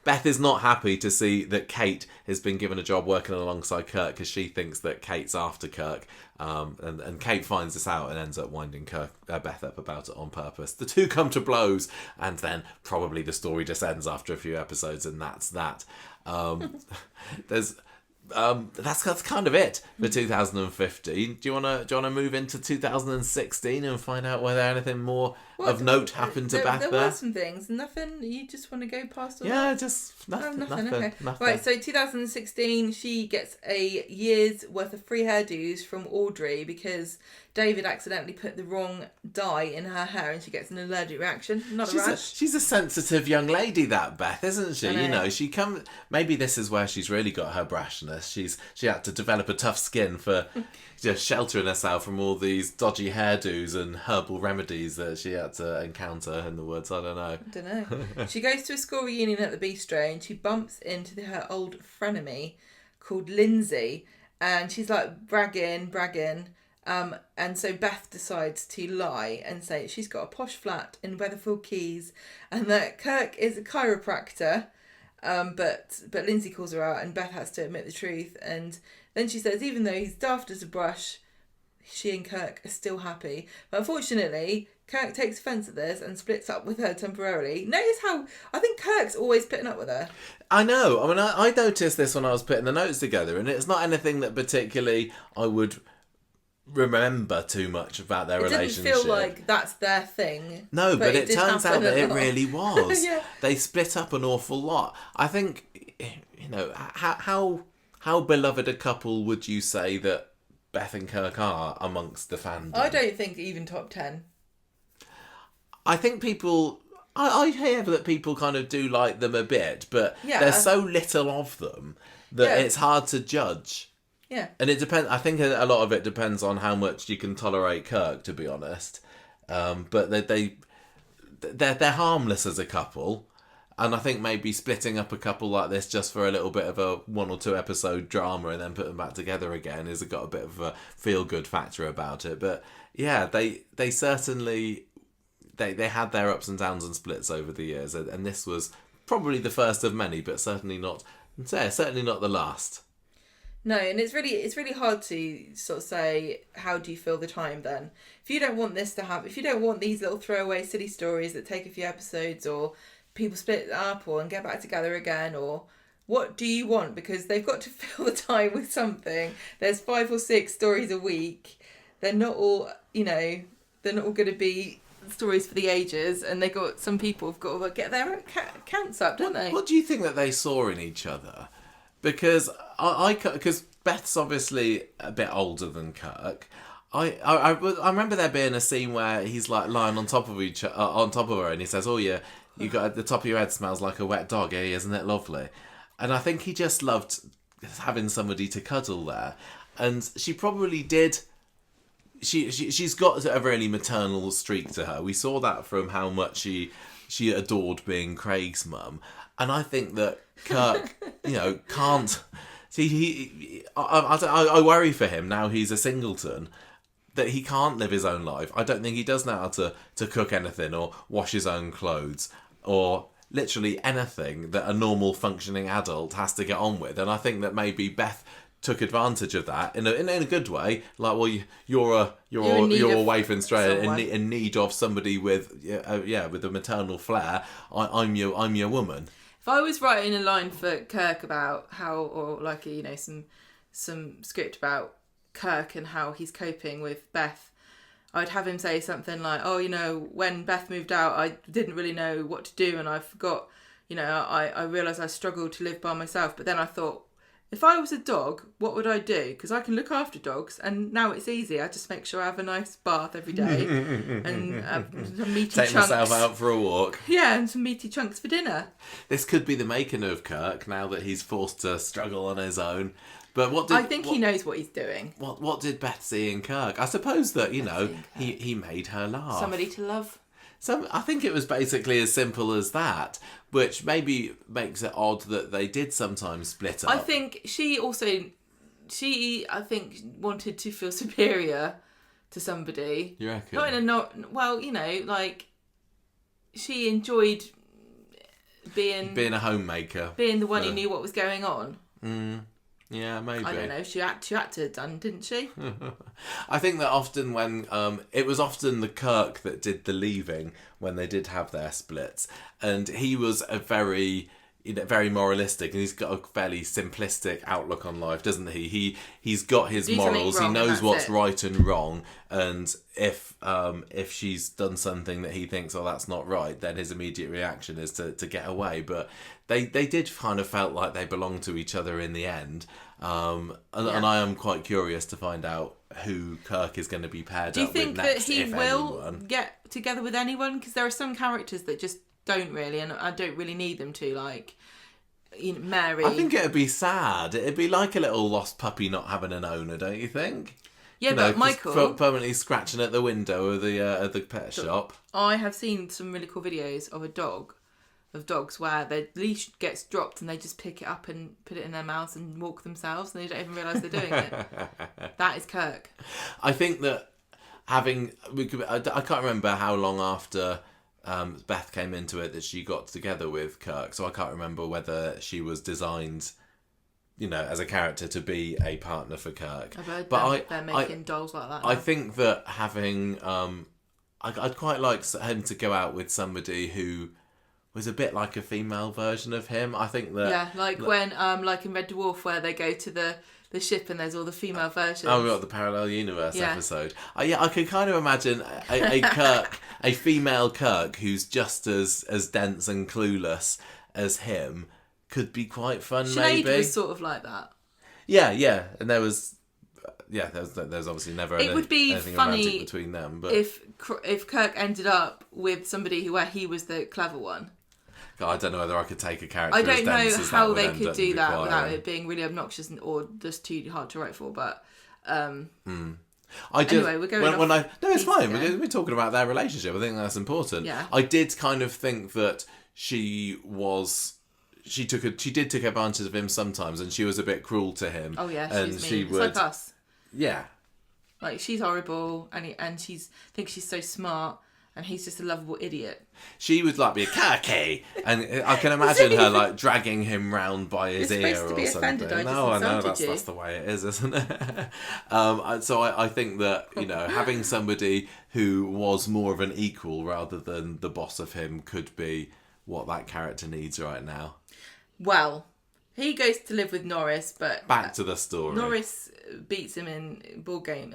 Beth is not happy to see that Kate has been given a job working alongside Kirk because she thinks that Kate's after Kirk. And Kate finds this out and ends up winding Beth up about it on purpose. The two come to blows, and then probably the story just ends after a few episodes, and that's that. That's kind of it for 2015. Do you wanna move into 2016 and find out whether anything more of note happened to Beth there there? were some things. Nothing. You just want to go past all Yeah, that? just Oh, nothing. okay. Nothing. Right, so 2016, she gets a year's worth of free hairdos from Audrey because David accidentally put the wrong dye in her hair and she gets an allergic reaction. Not a rash. She's a sensitive young lady, that Beth, isn't she? I know. She comes. Maybe this is where she's really got her brashness. She had to develop a tough skin for just sheltering herself from all these dodgy hairdos and herbal remedies that she had to encounter in the woods. I don't know. I don't know. She goes to a school reunion at the bistro and she bumps into her old frenemy called Lindsay, and she's like bragging. And so Beth decides to lie and say she's got a posh flat in Weatherfield Keys and that Kirk is a chiropractor. But Lindsay calls her out and Beth has to admit the truth. And then she says even though he's daft as a brush, she and Kirk are still happy. But unfortunately, Kirk takes offence at this and splits up with her temporarily. Notice how I think Kirk's always putting up with her. I know. I mean, I noticed this when I was putting the notes together, and it's not anything that particularly I would remember too much about their relationship. It didn't feel like that's their thing. No, but it did turns out happen that a it lot. really was. Yeah. They split up an awful lot. I think, how beloved a couple would you say that Beth and Kirk are amongst the fandom? I don't think even top 10. I think people... I hear that people kind of do like them a bit, but Yeah. there's so little of them that it's hard to judge. Yeah. And it depends. I think a lot of it depends on how much you can tolerate Kirk, to be honest. But they're harmless as a couple, and I think maybe splitting up a couple like this just for a little bit of a 1 or 2 episode drama and then put them back together again has got a bit of a feel good factor about it. But yeah, they certainly they had their ups and downs and splits over the years, and this was probably the first of many, but certainly not the last. No, and it's really hard to sort of say, how do you fill the time then? If you don't want this to happen, if you don't want these little throwaway silly stories that take a few episodes or people split up and get back together again, or what do you want? Because they've got to fill the time with something. There's 5 or 6 stories a week. They're not all, they're not all going to be stories for the ages, and some people have got to get their counts up, don't they? What do you think that they saw in each other? Because because Beth's obviously a bit older than Kirk. I remember there being a scene where he's like lying on top of her, and he says, "Oh yeah, you got the top of your head smells like a wet dog, eh? Isn't it lovely?" And I think he just loved having somebody to cuddle there, and she probably did. She's got a really maternal streak to her. We saw that from how much she adored being Craig's mum. And I think that Kirk, can't... See, I worry for him now he's a singleton, that he can't live his own life. I don't think he does know how to cook anything or wash his own clothes or literally anything that a normal functioning adult has to get on with. And I think that maybe Beth took advantage of that in a good way. Like, well, you're away from Australia in need of somebody with a maternal flair. I'm your woman. If I was writing a line for Kirk about how, or like some script about Kirk and how he's coping with Beth, I'd have him say something like, "Oh, when Beth moved out, I didn't really know what to do, and I forgot. I realised I struggled to live by myself. But then I thought, if I was a dog, what would I do? Because I can look after dogs, and now it's easy. I just make sure I have a nice bath every day and some meaty Take chunks. myself out for a walk. Yeah, and some meaty chunks for dinner." This could be the making of Kirk now that he's forced to struggle on his own. But I think he knows what he's doing. What did Beth see in Kirk? I suppose that he made her laugh. Somebody to love. I think it was basically as simple as that, which maybe makes it odd that they did sometimes split up. I think she wanted to feel superior to somebody. You reckon? She enjoyed being a homemaker, being the one who knew what was going on. Yeah, maybe. I don't know. She had to have done, didn't she? I think that often when it was often the Kirk that did the leaving when they did have their splits, and he was a very moralistic, and he's got a fairly simplistic outlook on life, doesn't he? He's got his morals. He knows what's right and wrong, and if she's done something that he thinks, oh, that's not right, then his immediate reaction is to get away. But they did kind of felt like they belonged to each other in the end, and I am quite curious to find out who Kirk is going to be paired up with next. Do you think that he will get together with anyone? Because there are some characters that just don't really, and I don't really need them to, like Mary. I think it'd be sad. It'd be like a little lost puppy not having an owner, don't you think? Yeah, but Michael permanently scratching at the window of the pet shop. I have seen some really cool videos of dogs where their leash gets dropped and they just pick it up and put it in their mouths and walk themselves, and they don't even realise they're doing it. That is Kirk. I think that I can't remember how long after Beth came into it that she got together with Kirk, so I can't remember whether she was designed, as a character to be a partner for Kirk. They're making dolls like that now. I think that having I'd quite like him to go out with somebody who was a bit like a female version of him. I think that when like in Red Dwarf, where they go to the ship and there's all the female versions. Oh, we got the parallel universe episode. I could kind of imagine a Kirk, a female Kirk who's just as dense and clueless as him could be quite fun. Sinead maybe was sort of like that. Yeah, and there was obviously never it would be anything funny romantic between them. But if Kirk ended up with somebody where he was the clever one. I don't know whether I could take a character. I don't know how they could do that requiring. without it being really obnoxious or just too hard to write for. But anyway, we're going. No, it's fine. We're talking about their relationship. I think that's important. Yeah. I did kind of think that she did take advantage of him sometimes, and she was a bit cruel to him. Oh yeah, and she's mean. It's like us. Yeah. Like she's horrible, and thinks she's so smart. And he's just a lovable idiot. She would be a Kirky, and I can imagine her dragging him round by his ear or something. Offended, I know that's the way it is, isn't it? So I think that having somebody who was more of an equal rather than the boss of him could be what that character needs right now. Well, he goes to live with Norris, but back to the story. Norris beats him in board game.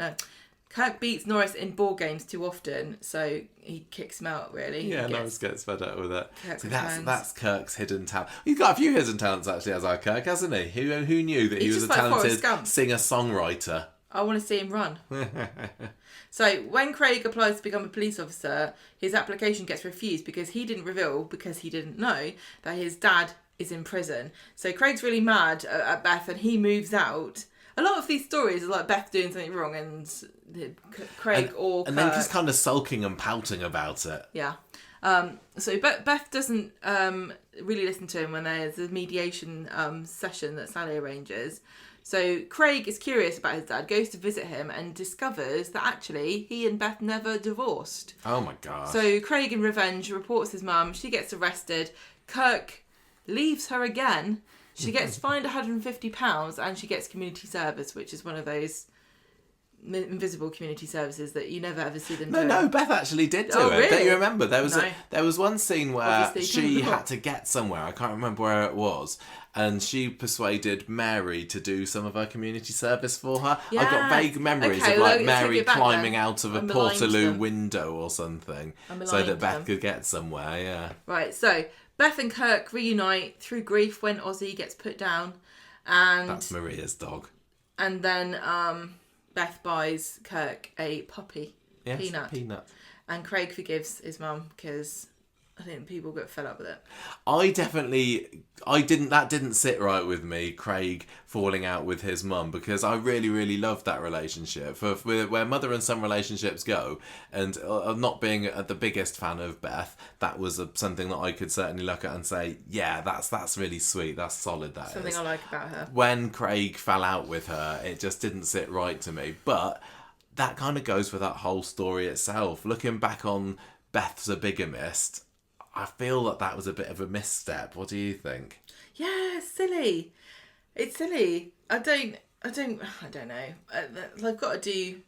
Kirk beats Norris in board games too often, so he kicks him out, really. Yeah, Norris gets fed up with it. So that's Kirk's hidden talent. He's got a few hidden talents, actually, as our Kirk, hasn't he? Who knew that he was a talented singer-songwriter? I want to see him run. So when Craig applies to become a police officer, his application gets refused because he didn't know that his dad is in prison. So Craig's really mad at Beth, and he moves out. A lot of these stories are like Beth doing something wrong and Craig or Kirk. And then just kind of sulking and pouting about it. Yeah. So Beth doesn't really listen to him when there's a mediation session that Sally arranges. So Craig is curious about his dad, goes to visit him and discovers that actually he and Beth never divorced. Oh my God. So Craig, in revenge, reports his mum. She gets arrested. Kirk leaves her again. She gets fined £150 and she gets community service, which is one of those invisible community services that you never ever see them No, doing. no, Beth actually did do Oh, it. really? Don't you remember? There was No. there was one scene where Obviously, she not. had to get somewhere. I can't remember where it was. And she persuaded Mary to do some of her community service for her. I've got Yes. vague memories Okay, of well, like take Mary it back climbing then. out of a I maligned Portaloo them. window or something I so maligned that Beth them. could get somewhere, yeah. Right, so Beth and Kirk reunite through grief when Ozzy gets put down, and That's Maria's dog. and then Beth buys Kirk a puppy, Yes, Peanut, and Craig forgives his mum because I think people get fed up with it. That didn't sit right with me, Craig falling out with his mum, because I really, really loved that relationship. For where mother and son relationships go, and not being the biggest fan of Beth, that was something that I could certainly look at and say, yeah, that's really sweet, that's solid, that Something is. I like about her. When Craig fell out with her, it just didn't sit right to me. But that kind of goes for that whole story itself. Looking back on Beth's a bigamist, I feel that was a bit of a misstep. What do you think? Yeah, it's silly. It's silly. I don't know. I've got to do.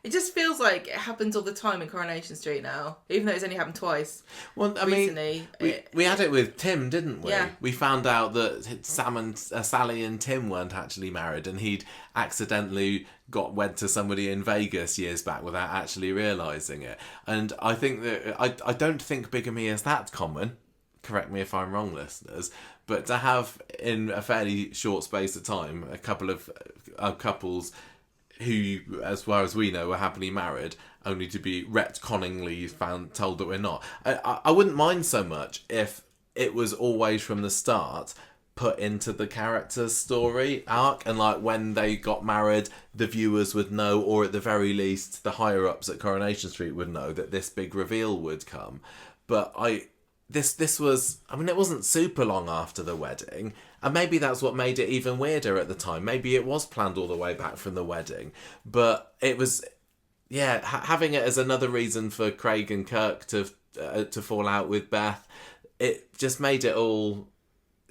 It just feels like it happens all the time in Coronation Street now, even though it's only happened twice. Well, I recently. mean, we had it with Tim, didn't we? Yeah. We found out that Sally and Tim weren't actually married, and he'd accidentally got wed to somebody in Vegas years back without actually realising it. And I think that I don't think bigamy is that common. Correct me if I'm wrong, listeners. But to have in a fairly short space of time a couple of couples who, as far as we know, were happily married, only to be retconningly told that we're not. I wouldn't mind so much if it was always from the start put into the character's story arc, and like when they got married, the viewers would know, or at the very least, the higher ups at Coronation Street would know that this big reveal would come. But this was, I mean, it wasn't super long after the wedding, and maybe that's what made it even weirder at the time. Maybe it was planned all the way back from the wedding, but it was, yeah, having it as another reason for Craig and Kirk to fall out with Beth, it just made it all,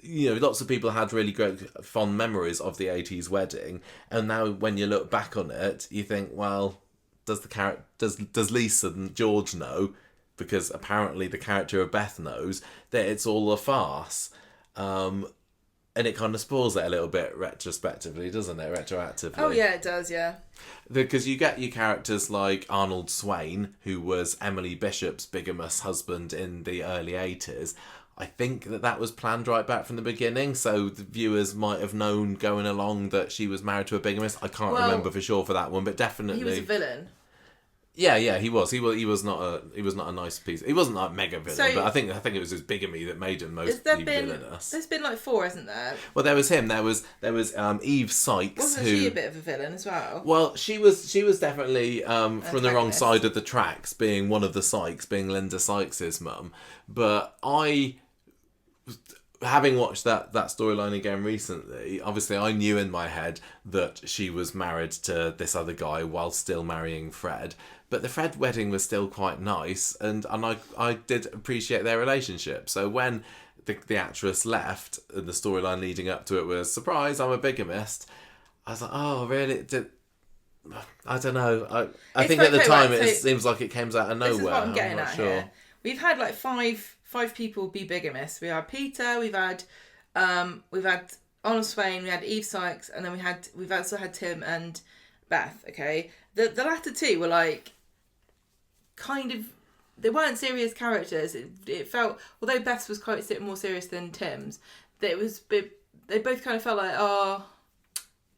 you know, lots of people had really great fond memories of the 80s wedding, and now when you look back on it, you think, well, does Lisa and George know? Because apparently the character of Beth knows that it's all a farce. And it kind of spoils it a little bit retrospectively, doesn't it? Retroactively. Oh yeah, it does. Yeah. Because you get your characters like Arnold Swain, who was Emily Bishop's bigamous husband in the early 80s. I think that was planned right back from the beginning, so the viewers might have known going along that she was married to a bigamist. I can't remember for sure for that one, but definitely He was a villain. Yeah, he was. He was not a nice piece. He wasn't like mega villain, So- but I think it was his bigamy that made him mostly villainous. There's been like 4, hasn't there? Well, there was him. There was Eve Sykes, Wasn't who she a bit of a villain as well? Well, she was definitely from the wrong Antagonist. side of the tracks, being one of the Sykes, being Linda Sykes' mum. But having watched that storyline again recently, obviously I knew in my head that she was married to this other guy while still marrying Fred. But the Fred wedding was still quite nice, and I did appreciate their relationship. So when the actress left, and the storyline leading up to it was, surprise, I'm a bigamist, I was like, oh, really? I don't know. I think at the time it seems like it came out of nowhere. This is what I'm getting not at sure. here. We've had like five people be bigamists. We had Peter, we've had Arnold Swain, we had Eve Sykes, and then we've also had Tim and Beth. Okay, the latter two were like kind of, they weren't serious characters. It felt, although Beth's was quite a bit more serious than Tim's, that they both kind of felt like, oh,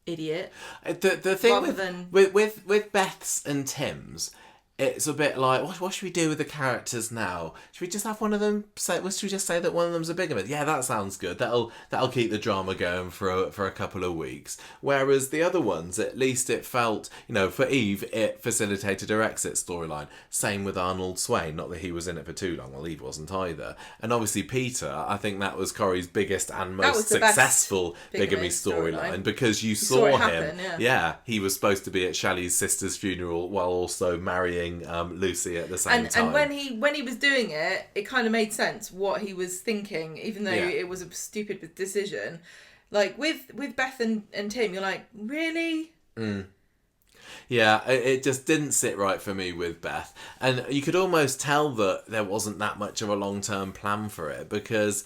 idiot. The thing Rather with Beth's and Tim's, it's a bit like, what should we do with the characters now? Should we just have one of them say? Should we just say that one of them's a bigamist? Yeah, that sounds good. That'll keep the drama going for a couple of weeks. Whereas the other ones, at least it felt, for Eve, it facilitated her exit storyline. Same with Arnold Swain. Not that he was in it for too long. Well, Eve wasn't either. And obviously Peter, I think that was Corrie's biggest and most successful bigamy storyline, because you saw it him. happen, yeah. He was supposed to be at Shelley's sister's funeral while also marrying Lucy at the same time. And when he was doing it, it kind of made sense what he was thinking, even though it was a stupid decision. Like with Beth and Tim, you're like, really? Yeah, it just didn't sit right for me with Beth. And you could almost tell that there wasn't that much of a long-term plan for it, because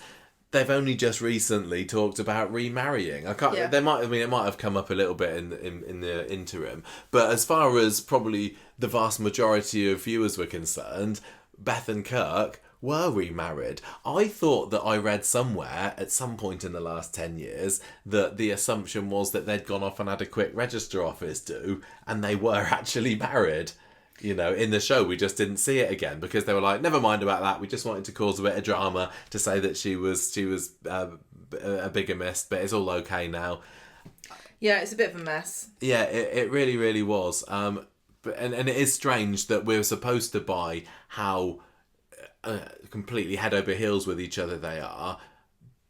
they've only just recently talked about remarrying. I can't. Yeah. It might have come up a little bit in the interim, but as far as probably the vast majority of viewers were concerned, Beth and Kirk were remarried. I thought that I read somewhere at some point in the last 10 years that the assumption was that they'd gone off and had a quick register office do, and they were actually married. You know, in the show, we just didn't see it again because they were like, never mind about that. We just wanted to cause a bit of drama to say that she was a bigamist, but it's all okay now. Yeah, it's a bit of a mess. Yeah, it really, really was. But it is strange that we're supposed to buy how completely head over heels with each other they are,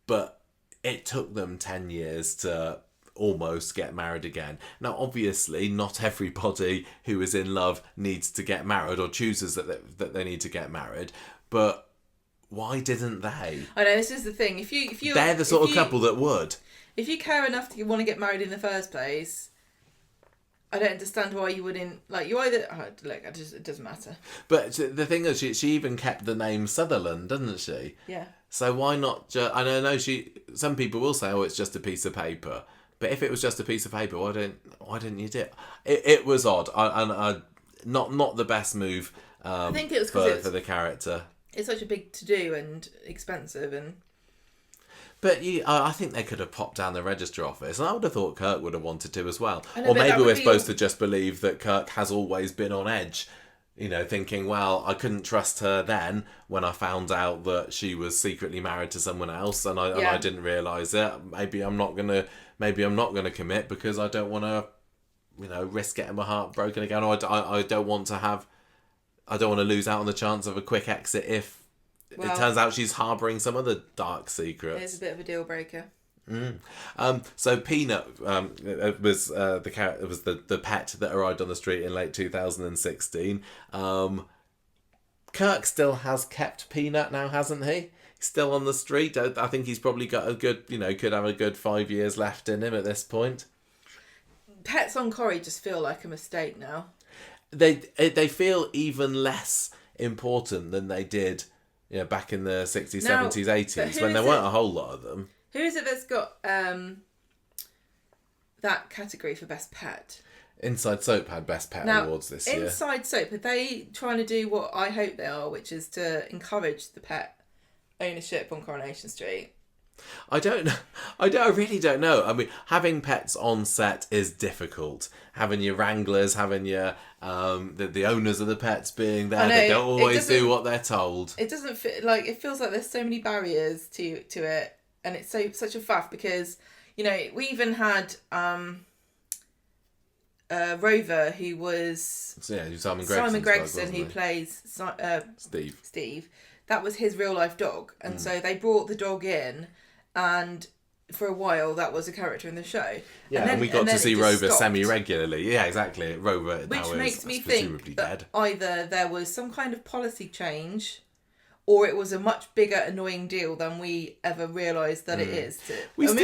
but it took them 10 years to almost get married again. Now, obviously, not everybody who is in love needs to get married or chooses that they need to get married, but why didn't they? I know, this is the thing. If you They're the sort of couple that would. If you care enough to want to get married in the first place, I don't understand why you wouldn't. Like, you either look, it doesn't matter. But the thing is, she even kept the name Sutherland, doesn't she? Yeah. So why not just? I know some people will say, "Oh, it's just a piece of paper." But if it was just a piece of paper, why didn't you do it? It was odd. I not the best move. I think it was for the character. It's such a big to do and expensive and. But I think they could have popped down the register office, and I would have thought Kirk would have wanted to as well. Know, or maybe we're supposed to just believe that Kirk has always been on edge, you know, thinking, well, I couldn't trust her then when I found out that she was secretly married to someone else, and I didn't realise it. Maybe I'm not gonna commit because I don't want to, you know, risk getting my heart broken again, or I don't want to lose out on the chance of a quick exit if. It turns out she's harbouring some other dark secrets. It's a bit of a deal breaker. So Peanut was the pet that arrived on the street in late 2016. Kirk still has kept Peanut now, hasn't he? He's still on the street. I think he's probably got a good, could have a good 5 years left in him at this point. Pets on Corrie just feel like a mistake now. They feel even less important than they did. Yeah, back in the 60s, 70s, 80s, when there weren't a whole lot of them. Who is it that's got that category for Best Pet? Inside Soap had Best Pet Awards this year. Inside Soap, are they trying to do what I hope they are, which is to encourage the pet ownership on Coronation Street? I don't know. I really don't know. I mean, having pets on set is difficult. Having your wranglers, having your the owners of the pets being there, they don't always do what they're told. It doesn't fit. Like, it feels like there's so many barriers to it, and it's such a faff because, you know, we even had Rover, who was Simon Gregson, who plays Steve. That was his real life dog, and so they brought the dog in. And for a while, that was a character in the show. Yeah, and we got to see Rover semi-regularly. Yeah, exactly. Rover now makes me presumably think that dead. Either there was some kind of policy change, or it was a much bigger, annoying deal than we ever realised that it is. We've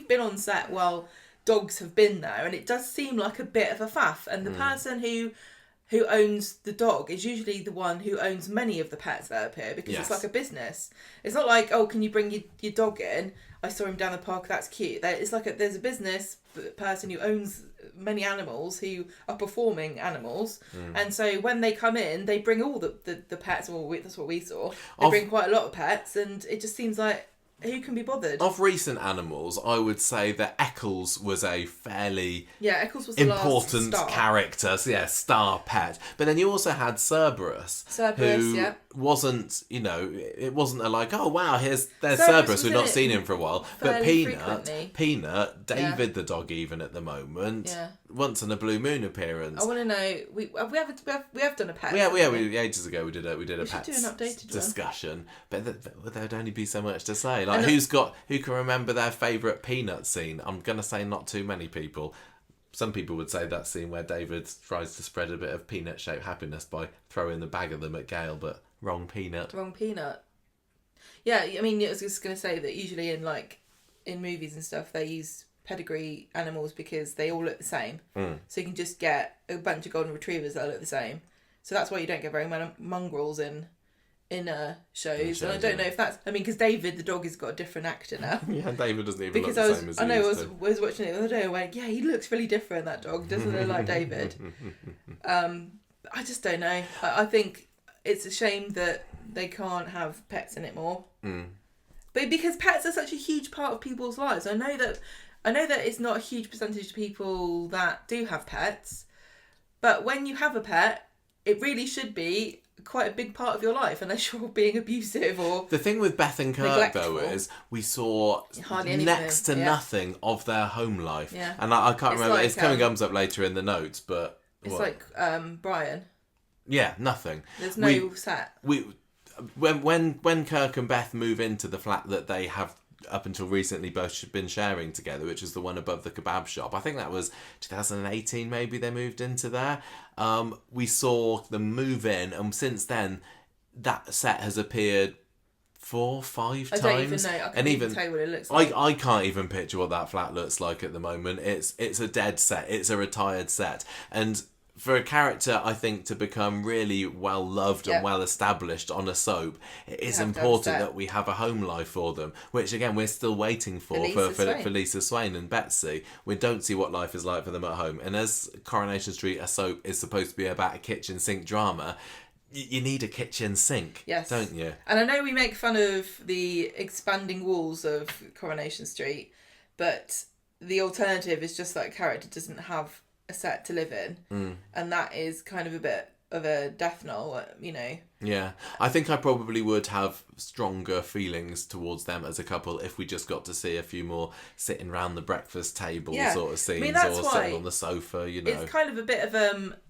been on set while dogs have been there, and it does seem like a bit of a faff. And the person who owns the dog is usually the one who owns many of the pets that appear because it's like a business. It's not like, oh, can you bring your dog in? I saw him down the park, that's cute. It's like there's a business person who owns many animals who are performing animals. And so when they come in, they bring all the pets. Well, that's what we saw. They bring quite a lot of pets, and it just seems like, who can be bothered? Of recent animals, I would say that Eccles was a fairly Eccles was the important last character. So star pet. But then you also had Cerberus, who wasn't, it wasn't oh wow, there's Cerberus. We've not seen him for a while. But Peanut, David the dog, even at the moment, once in a Blue Moon appearance. I want to know. We have done a pet. Ages ago we did a pet discussion, but there'd only be so much to say. Like, who can remember their favourite Peanut scene? I'm gonna say not too many people. Some people would say that scene where David tries to spread a bit of peanut-shaped happiness by throwing the bag of them at Gail, but wrong peanut. Yeah, I mean, I was just gonna say that usually in movies and stuff they use pedigree animals because they all look the same. Mm. So you can just get a bunch of golden retrievers that look the same. So that's why you don't get very many mongrels in shows. And I don't know if that's... I mean, because David, the dog, has got a different actor now. Yeah, David doesn't even Because look the same as he used to. I was watching it the other day and went, yeah, he looks really different, that dog. Doesn't look like David. I just don't know. I think it's a shame that they can't have pets in it more. Mm. But because pets are such a huge part of people's lives. I know that it's not a huge percentage of people that do have pets. But when you have a pet, it really should be quite a big part of your life, unless you're being abusive or... The thing with Beth and Kirk, neglectful. though, is we saw Hardly anything, next to nothing of their home life. Yeah. And I can't remember, like, it's coming up later in the notes, but... It's what? like Brian. Yeah, nothing. There's no set. When Kirk and Beth move into the flat that they have up until recently both been sharing together, which is the one above the kebab shop. I think that was 2018 maybe they moved into there. We saw them move in, and since then that set has appeared 4-5 times. I don't even know. I can't even tell you what it looks like. I can't even picture what that flat looks like at the moment. It's a dead set. It's a retired set. And for a character, I think, to become really well loved and well established on a soap, it is important that we have a home life for them, which again we're still waiting for Lisa Swain and Betsy. We don't see what life is like for them at home. And as Coronation Street, a soap, is supposed to be about a kitchen sink drama, you need a kitchen sink, don't you? And I know we make fun of the expanding walls of Coronation Street, but the alternative is just that a character doesn't have a set to live in, and that is kind of a bit of a death knell, you know. Yeah, I think I probably would have stronger feelings towards them as a couple if we just got to see a few more sitting round the breakfast table sort of scenes, or sitting on the sofa, you know. It's kind of a bit of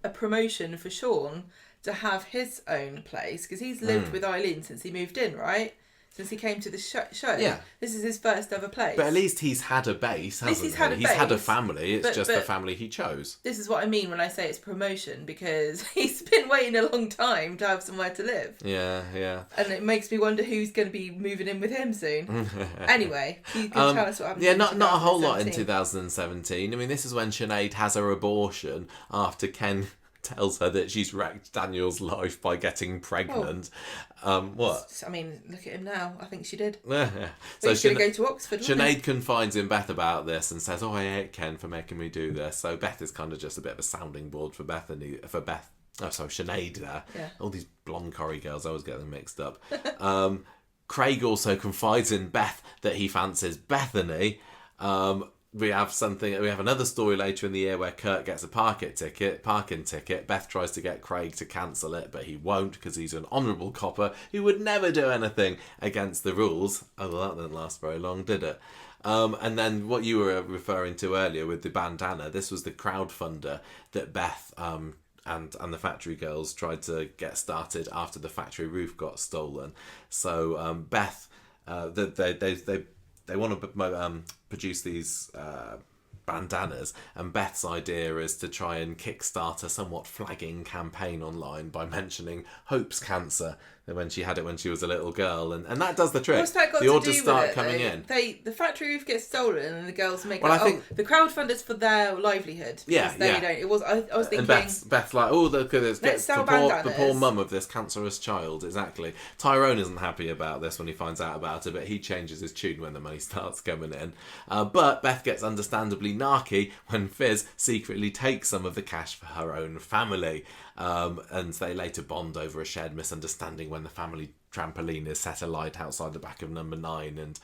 a promotion for Sean to have his own place, because he's lived with Eileen since he moved in, right? Since he came to the show. Yeah. This is his first ever place. But at least he's had a base, hasn't he? He's had a family. It's just the family he chose. This is what I mean when I say it's promotion, because he's been waiting a long time to have somewhere to live. Yeah, yeah. And it makes me wonder who's going to be moving in with him soon. Anyway, you can tell us what happened. Yeah, not a whole lot in 2017. I mean, this is when Sinead has her abortion after Ken tells her that she's wrecked Daniel's life by getting pregnant. What? I mean, look at him now. I think she did. So he's going to go to Oxford, Sinead confides in Beth about this and says, I hate Ken for making me do this. So Beth is kind of just a bit of a sounding board for Sinead there. Yeah. All these blonde Corrie girls, I always get them mixed up. Craig also confides in Beth that he fancies Bethany. We have another story later in the year where Kurt gets a parking ticket. Beth tries to get Craig to cancel it, but he won't because he's an honourable copper who would never do anything against the rules. Oh, well, that didn't last very long, did it? And then what you were referring to earlier with the bandana, this was the crowdfunder that Beth and the factory girls tried to get started after the factory roof got stolen. So Beth, they want to produce these bandanas, and Beth's idea is to try and kickstart a somewhat flagging campaign online by mentioning Hope's cancer when she had it when she was a little girl, and that does the trick. What's that got the to orders do start with it, coming though? in. The factory roof gets stolen, and the girls make Well, I think the crowdfunders for their livelihood. Yeah, they don't. It was. I was thinking. And Beth's like, oh, look at this. Let's sell The poor mum of this cancerous child. Exactly. Tyrone isn't happy about this when he finds out about it, but he changes his tune when the money starts coming in. But Beth gets understandably narky when Fizz secretly takes some of the cash for her own family. And they later bond over a shared misunderstanding when the family trampoline is set alight outside the back of number 9, and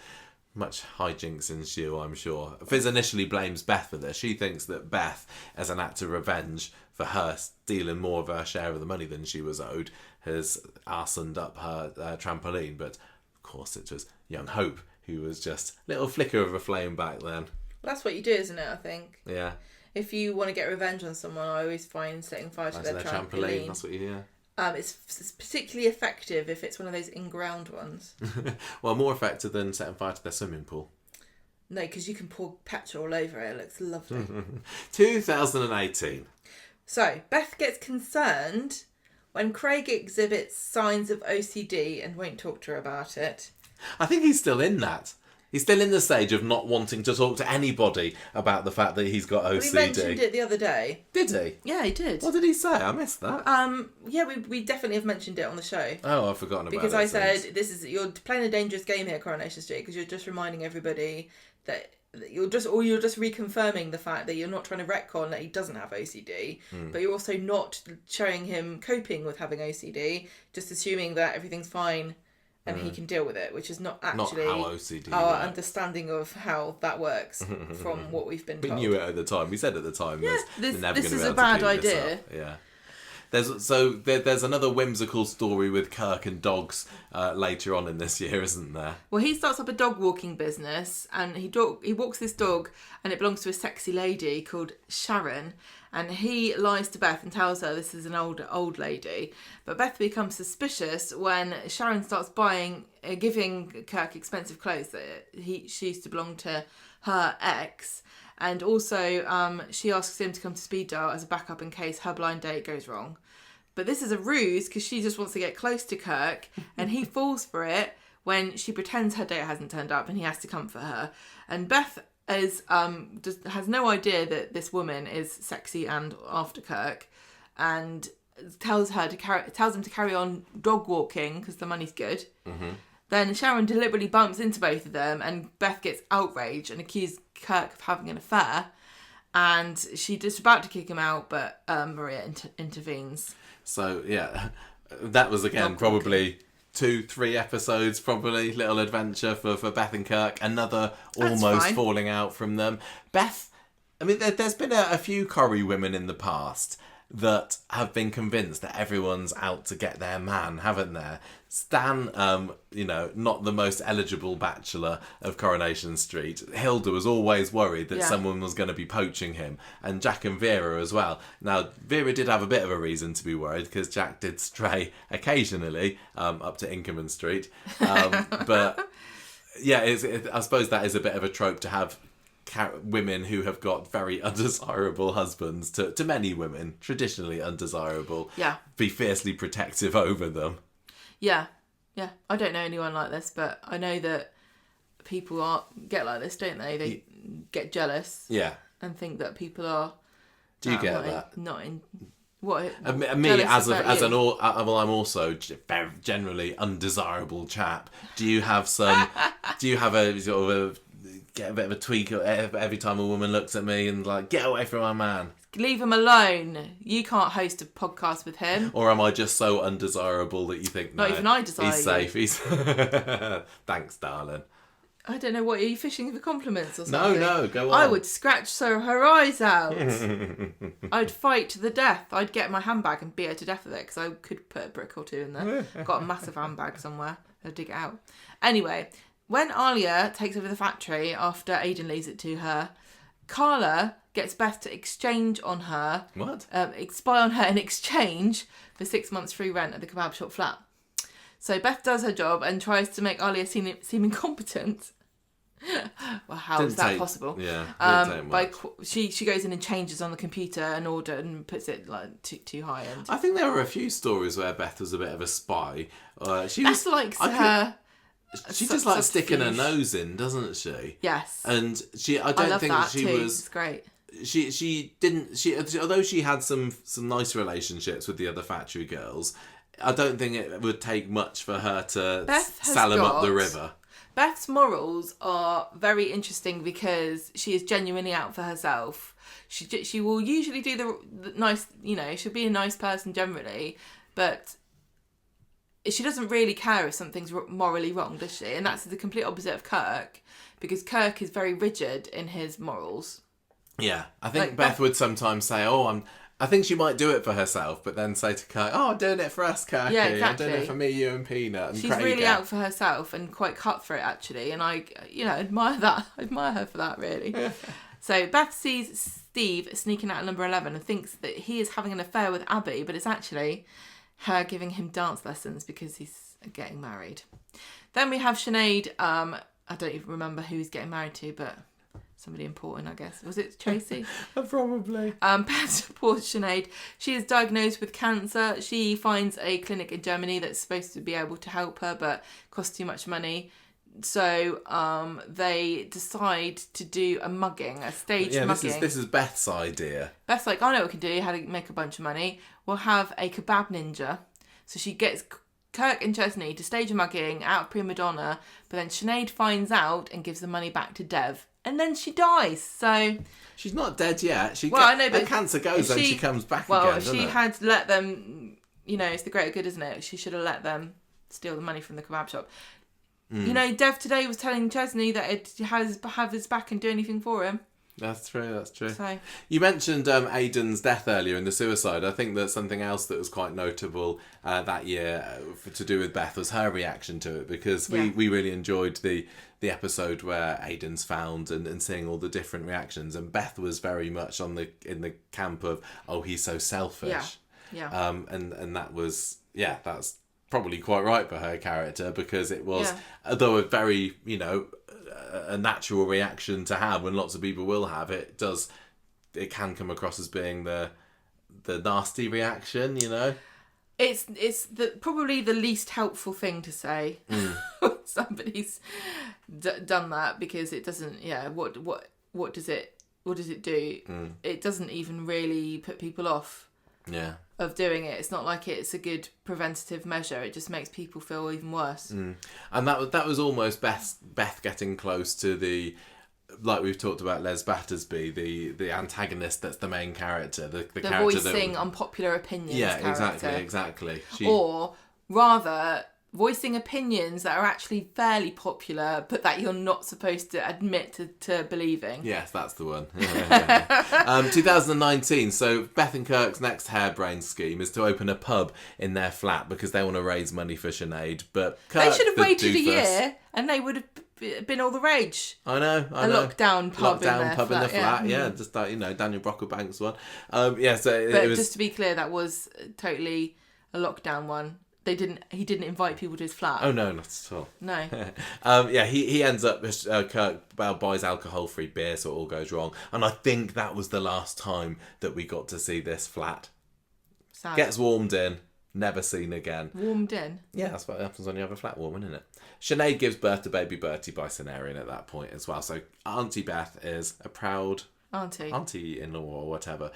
much hijinks ensue, I'm sure. Fizz initially blames Beth for this. She thinks that Beth, as an act of revenge for her stealing more of her share of the money than she was owed, has arsoned up her trampoline. But of course it was young Hope, who was just a little flicker of a flame back then. Well, that's what you do, isn't it, I think? Yeah. If you want to get revenge on someone, I always find setting fire to their trampoline. That's what you do. It's particularly effective if it's one of those in-ground ones. Well, more effective than setting fire to their swimming pool. No, because you can pour petrol all over it. It looks lovely. 2018. So, Beth gets concerned when Craig exhibits signs of OCD and won't talk to her about it. I think he's still in that. He's still in the stage of not wanting to talk to anybody about the fact that he's got OCD. Well, he mentioned it the other day. Did he? Yeah, he did. What did he say? I missed that. Yeah, we definitely have mentioned it on the show. Oh, I've forgotten about it. Because I said, you're playing a dangerous game here, Coronation Street, because you're just reminding everybody that you're just reconfirming the fact that you're not trying to retcon that he doesn't have OCD, but you're also not showing him coping with having OCD, just assuming that everything's fine and he can deal with it, which is not actually how OCD our works. Understanding of how that works from what we've been told. We knew it at the time. We said at the time, this never is gonna be a able to bad keep this idea. up. Yeah. There's another whimsical story with Kirk and dogs later on in this year, isn't there? Well, he starts up a dog walking business, and he walks this dog, and it belongs to a sexy lady called Sharon. And he lies to Beth and tells her this is an old lady. But Beth becomes suspicious when Sharon starts giving Kirk expensive clothes that she used to belong to her ex. And also, she asks him to come to speed dial as a backup in case her blind date goes wrong. But this is a ruse because she just wants to get close to Kirk, and he falls for it when she pretends her date hasn't turned up and he has to comfort her. And Beth just has no idea that this woman is sexy and after Kirk, and tells him to carry on dog walking because the money's good. Mm-hmm. Then Sharon deliberately bumps into both of them, and Beth gets outraged and accuses Kirk of having an affair. And she's just about to kick him out, but Maria intervenes. So, yeah, that was, again, probably 2-3 episodes, probably. Little adventure for Beth and Kirk. Another almost falling out from them. Beth, I mean, there's been a few Corrie women in the past that have been convinced that everyone's out to get their man, haven't there? Stan, not the most eligible bachelor of Coronation Street. Hilda was always worried that someone was going to be poaching him, and Jack and Vera as well. Now, Vera did have a bit of a reason to be worried because Jack did stray occasionally up to Inkerman Street. But yeah, I suppose that is a bit of a trope to have women who have got very undesirable husbands, to many women, traditionally undesirable, be fiercely protective over them. Yeah. I don't know anyone like this, but I know that people get like this, don't they? They get jealous. Yeah. And think that people are. Do you get that? Not in. What? Me I'm also very generally undesirable chap. Do you have some? Do you have a sort of get a bit of a tweak every time a woman looks at me and like, get away from my man? Leave him alone. You can't host a podcast with him. Or am I just so undesirable that you think, no, not even I desire he's safe. He's thanks, darling. I don't know, what, are you fishing for compliments or something? No, go on. I would scratch her eyes out. I'd fight to the death. I'd get my handbag and beat her to death with it because I could put a brick or two in there. I've got a massive handbag somewhere. I'll dig it out. Anyway, when Alia takes over the factory after Aidan leaves it to her, Carla gets Beth to exchange on her. What? Spy on her in exchange for 6 months free rent at the kebab shop flat. So Beth does her job and tries to make Alia seem incompetent. Well, how is that possible? Yeah. She goes in and changes on the computer an order and puts it like too high end. I think there were a few stories where Beth was a bit of a spy. She likes her. She just likes sticking her nose in, doesn't she? Yes. And I don't think she was. It's great. She didn't. Although she had some nice relationships with the other factory girls, I don't think it would take much for her to sell them up the river. Beth's morals are very interesting because she is genuinely out for herself. She will usually do the nice, she'll be a nice person generally, but she doesn't really care if something's morally wrong, does she? And that's the complete opposite of Kirk, because Kirk is very rigid in his morals. Yeah, I think Beth would sometimes say, I think she might do it for herself, but then say to Kirk, I'm doing it for us, Kirky. Yeah, exactly. I'm doing it for me, you and Peanut and She's Craigie. really out for herself and quite cutthroat, actually. And I, admire that. I admire her for that, really. So Beth sees Steve sneaking out at number 11 and thinks that he is having an affair with Abby, but it's actually her giving him dance lessons because he's getting married. Then we have Sinead. I don't even remember who he's getting married to, but somebody important, I guess. Was it Tracy? Probably. Beth supports Sinead. She is diagnosed with cancer. She finds a clinic in Germany that's supposed to be able to help her, but costs too much money. So they decide to do a mugging, a staged mugging. This is Beth's idea. Beth's like, I know what we can do, how to make a bunch of money. We'll have a kebab ninja. So she gets Kirk and Chesney to stage a mugging out of Prima Donna, but then Sinead finds out and gives the money back to Dev. And then she dies, so... She's not dead yet. I know, but her cancer goes and she comes back well, again, if she had let them... it's the greater good, isn't it? She should have let them steal the money from the kebab shop. Dev today was telling Chesney that it have his back and do anything for him. That's true. So. You mentioned Aidan's death earlier in the suicide. I think that something else that was quite notable that year to do with Beth was her reaction to it, because we really enjoyed the episode where Aidan's found and seeing all the different reactions, and Beth was very much in the camp of, oh, he's so selfish. Yeah. And that was that's probably quite right for her character, because it was, although a very, a natural reaction to have, when lots of people will have it, can come across as being the nasty reaction, It's probably the least helpful thing to say when somebody's done that, because it doesn't. What does it do? It doesn't even really put people off. Yeah. Of doing it. It's not like it's a good preventative measure. It just makes people feel even worse. And that was almost Beth getting close to the, like we've talked about, Les Battersby, the antagonist that's the main character, the character voicing unpopular opinions. Yeah, character. exactly. Or rather, voicing opinions that are actually fairly popular, but that you're not supposed to admit to believing. Yes, that's the one. 2019. So Beth and Kirk's next harebrained scheme is to open a pub in their flat because they want to raise money for Sinead. But Kirk, they should have waited a year, and they would have been all the rage. I know. Lockdown pub in their pub flat, in the flat. Yeah, just like Daniel Brocklebank's one. So it was... just to be clear, that was totally a lockdown one. He didn't invite people to his flat. Oh no, not at all. No. He ends up, Kirk buys alcohol-free beer, so it all goes wrong. And I think that was the last time that we got to see this flat. Sad. Gets warmed in, never seen again. Warmed in? Yeah, that's what happens when you have a flat warming, isn't it? Sinead gives birth to baby Bertie by Cenarian at that point as well. So Auntie Beth is a proud auntie-in-law or whatever.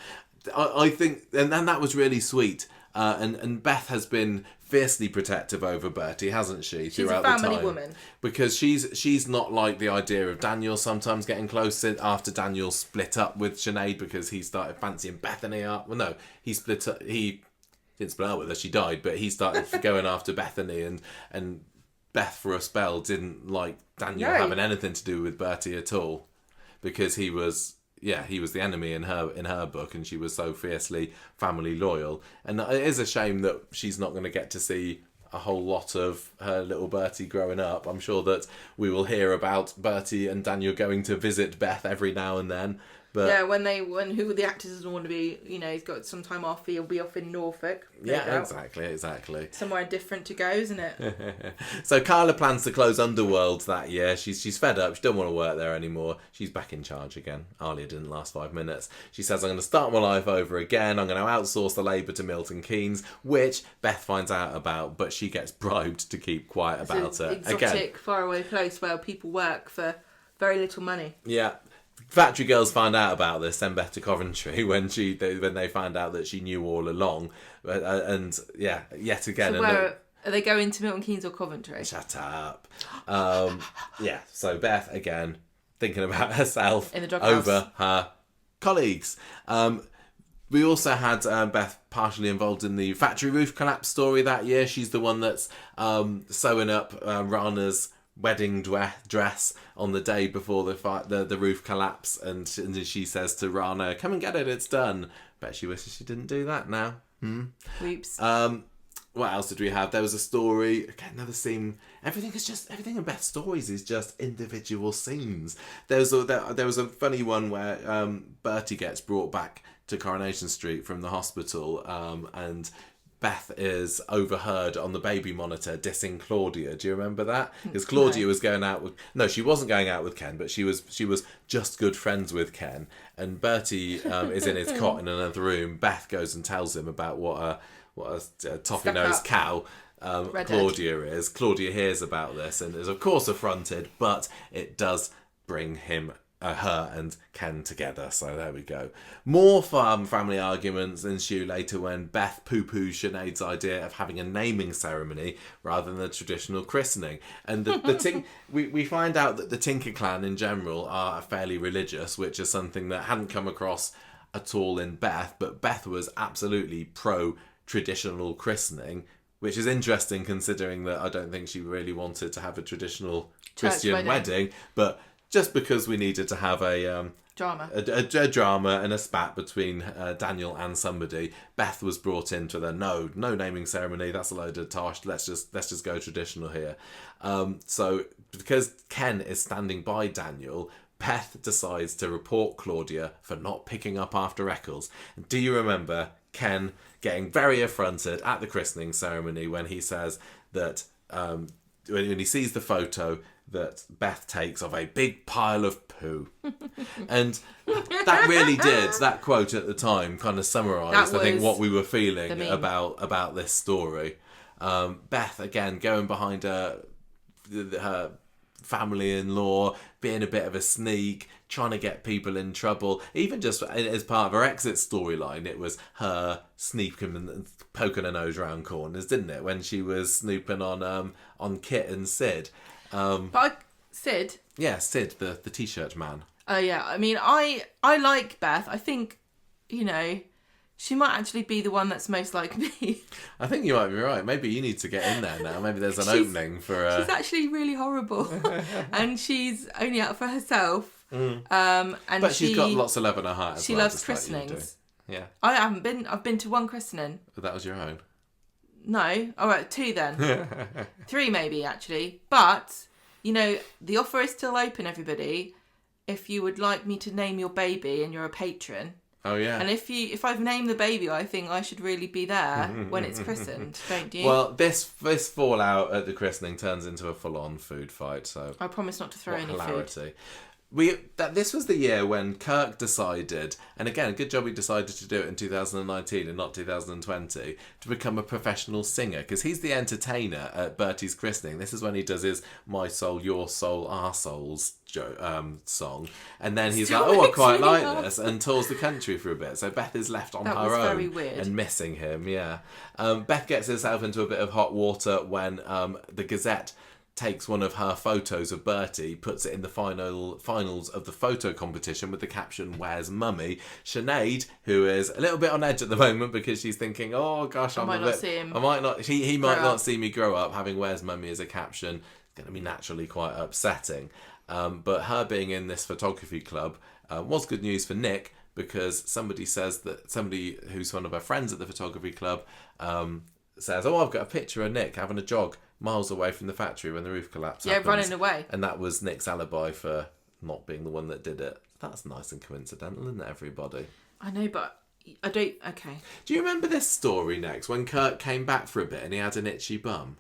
I think, and that was really sweet. And Beth has been fiercely protective over Bertie, hasn't she? She's a family woman. Because she's not like the idea of Daniel sometimes getting close after Daniel split up with Sinead because he started fancying Bethany up. Well, no, he split up. He didn't split up with her. She died, but he started going after Bethany, and Beth for a spell didn't like Daniel having anything to do with Bertie at all, because he was the enemy in her book, and she was so fiercely family loyal. And it is a shame that she's not going to get to see a whole lot of her little Bertie growing up. I'm sure that we will hear about Bertie and Daniel going to visit Beth every now and then. But yeah, when who the actors doesn't want to be, he's got some time off. He'll be off in Norfolk. Yeah, exactly. Somewhere different to go, isn't it? So Carla plans to close Underworld that year. She's fed up. She doesn't want to work there anymore. She's back in charge again. Alia didn't last 5 minutes. She says, I'm going to start my life over again. I'm going to outsource the labour to Milton Keynes, which Beth finds out about, but she gets bribed to keep quiet about it. Exotic, faraway place where people work for very little money. Yeah. Factory girls find out about this, send Beth to Coventry when they find out that she knew all along, and yet again. So are they going to Milton Keynes or Coventry? Shut up. So Beth again thinking about herself in the drug over her colleagues. We also had Beth partially involved in the factory roof collapse story that year. She's the one that's sewing up Rana's wedding dress on the day before the roof collapse, and she says to Rana, come and get it, it's done. Bet she wishes she didn't do that now. Whoops. What else did we have? There was a story, again, another scene. Everything in Beth's stories is just individual scenes. There was a funny one where Bertie gets brought back to Coronation Street from the hospital, and Beth is overheard on the baby monitor dissing Claudia. Do you remember that? Because Claudia was going out with... No, she wasn't going out with Ken, but she was just good friends with Ken. And Bertie is in his cot in another room. Beth goes and tells him about what a toffee Stuck nosed up. cow Redhead. Claudia is. Claudia hears about this and is of course affronted, but it does bring her and Ken together. So there we go. More family arguments ensue later when Beth poo-poos Sinead's idea of having a naming ceremony rather than a traditional christening. And we find out that the Tinker clan in general are fairly religious, which is something that hadn't come across at all in Beth, but Beth was absolutely pro traditional christening, which is interesting considering that I don't think she really wanted to have a traditional Christian wedding, but just because we needed to have a drama and a spat between Daniel and somebody, Beth was brought into the no naming ceremony. That's a load of tosh. Let's just go traditional here. So because Ken is standing by Daniel, Beth decides to report Claudia for not picking up after Eccles. And do you remember Ken getting very affronted at the christening ceremony when he says that when he sees the photo that Beth takes of a big pile of poo. And that really did, that quote at the time kind of summarised, I think, what we were feeling about this story. Beth, again, going behind her family-in-law, being a bit of a sneak, trying to get people in trouble. Even just as part of her exit storyline, it was her sneaking and poking her nose around corners, didn't it? When she was snooping on Kit and Sid. Sid? Yeah, Sid, the t-shirt man. Oh, yeah. I mean, I like Beth. I think, she might actually be the one that's most like me. I think you might be right. Maybe you need to get in there now. Maybe there's an opening for... She's actually really horrible. And she's only out for herself. But she's got lots of love in her heart as she well. Loves just like christenings. you do. Yeah. I haven't been. I've been to one christening. But that was your own. No. All right, 2 then. 3 maybe, actually. But, the offer is still open, everybody. If you would like me to name your baby and you're a patron... Oh yeah. And if I've named the baby, I think I should really be there when it's christened, don't you? Well, this fallout at the christening turns into a full-on food fight. So I promise not to throw any hilarity. food. This was the year when Kirk decided, and again, good job he decided to do it in 2019 and not 2020, to become a professional singer, because he's the entertainer at Bertie's christening. This is when he does his "My Soul, Your Soul, Our Souls" song, and then he's like, "Oh, I quite like this," and tours the country for a bit. So Beth is left on her own very weird. and missing him. Yeah, Beth gets herself into a bit of hot water when the Gazette takes one of her photos of Bertie, puts it in the finals of the photo competition with the caption "Where's Mummy?" Sinead, who is a little bit on edge at the moment because she's thinking, "Oh gosh, I might not see him. I might not. He might not see me grow up." Having "Where's Mummy" as a caption is going to be naturally quite upsetting. But her being in this photography club was good news for Nick, because somebody who's one of her friends at the photography club says, "Oh, I've got a picture of Nick having a jog miles away from the factory when the roof collapsed." Yeah, running away. And that was Nick's alibi for not being the one that did it. That's nice and coincidental, isn't it, everybody? I know, but I don't... Okay. Do you remember this story next, when Kirk came back for a bit and he had an itchy bum?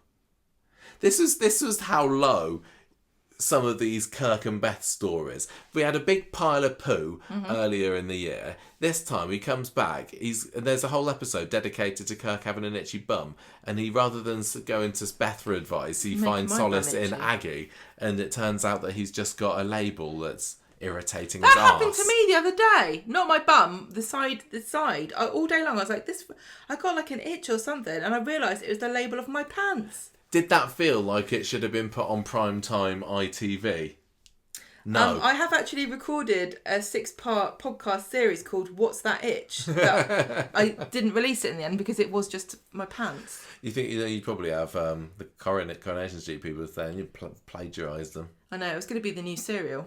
This was how low some of these Kirk and Beth stories. We had a big pile of poo earlier in the year. This time he comes back. There's a whole episode dedicated to Kirk having an itchy bum, and he, rather than going to Beth for advice, he finds solace in Aggie, and it turns out that he's just got a label that's irritating his arse. That happened to me the other day. Not my bum, the side. All day long I was like, I got like an itch or something, and I realised it was the label of my pants. Did that feel like it should have been put on primetime ITV? No. I have actually recorded a 6-part podcast series called "What's That Itch?" But I didn't release it in the end because it was just my pants. You think you probably have the Coronation Street people saying you plagiarised them. I know, it was going to be the new serial.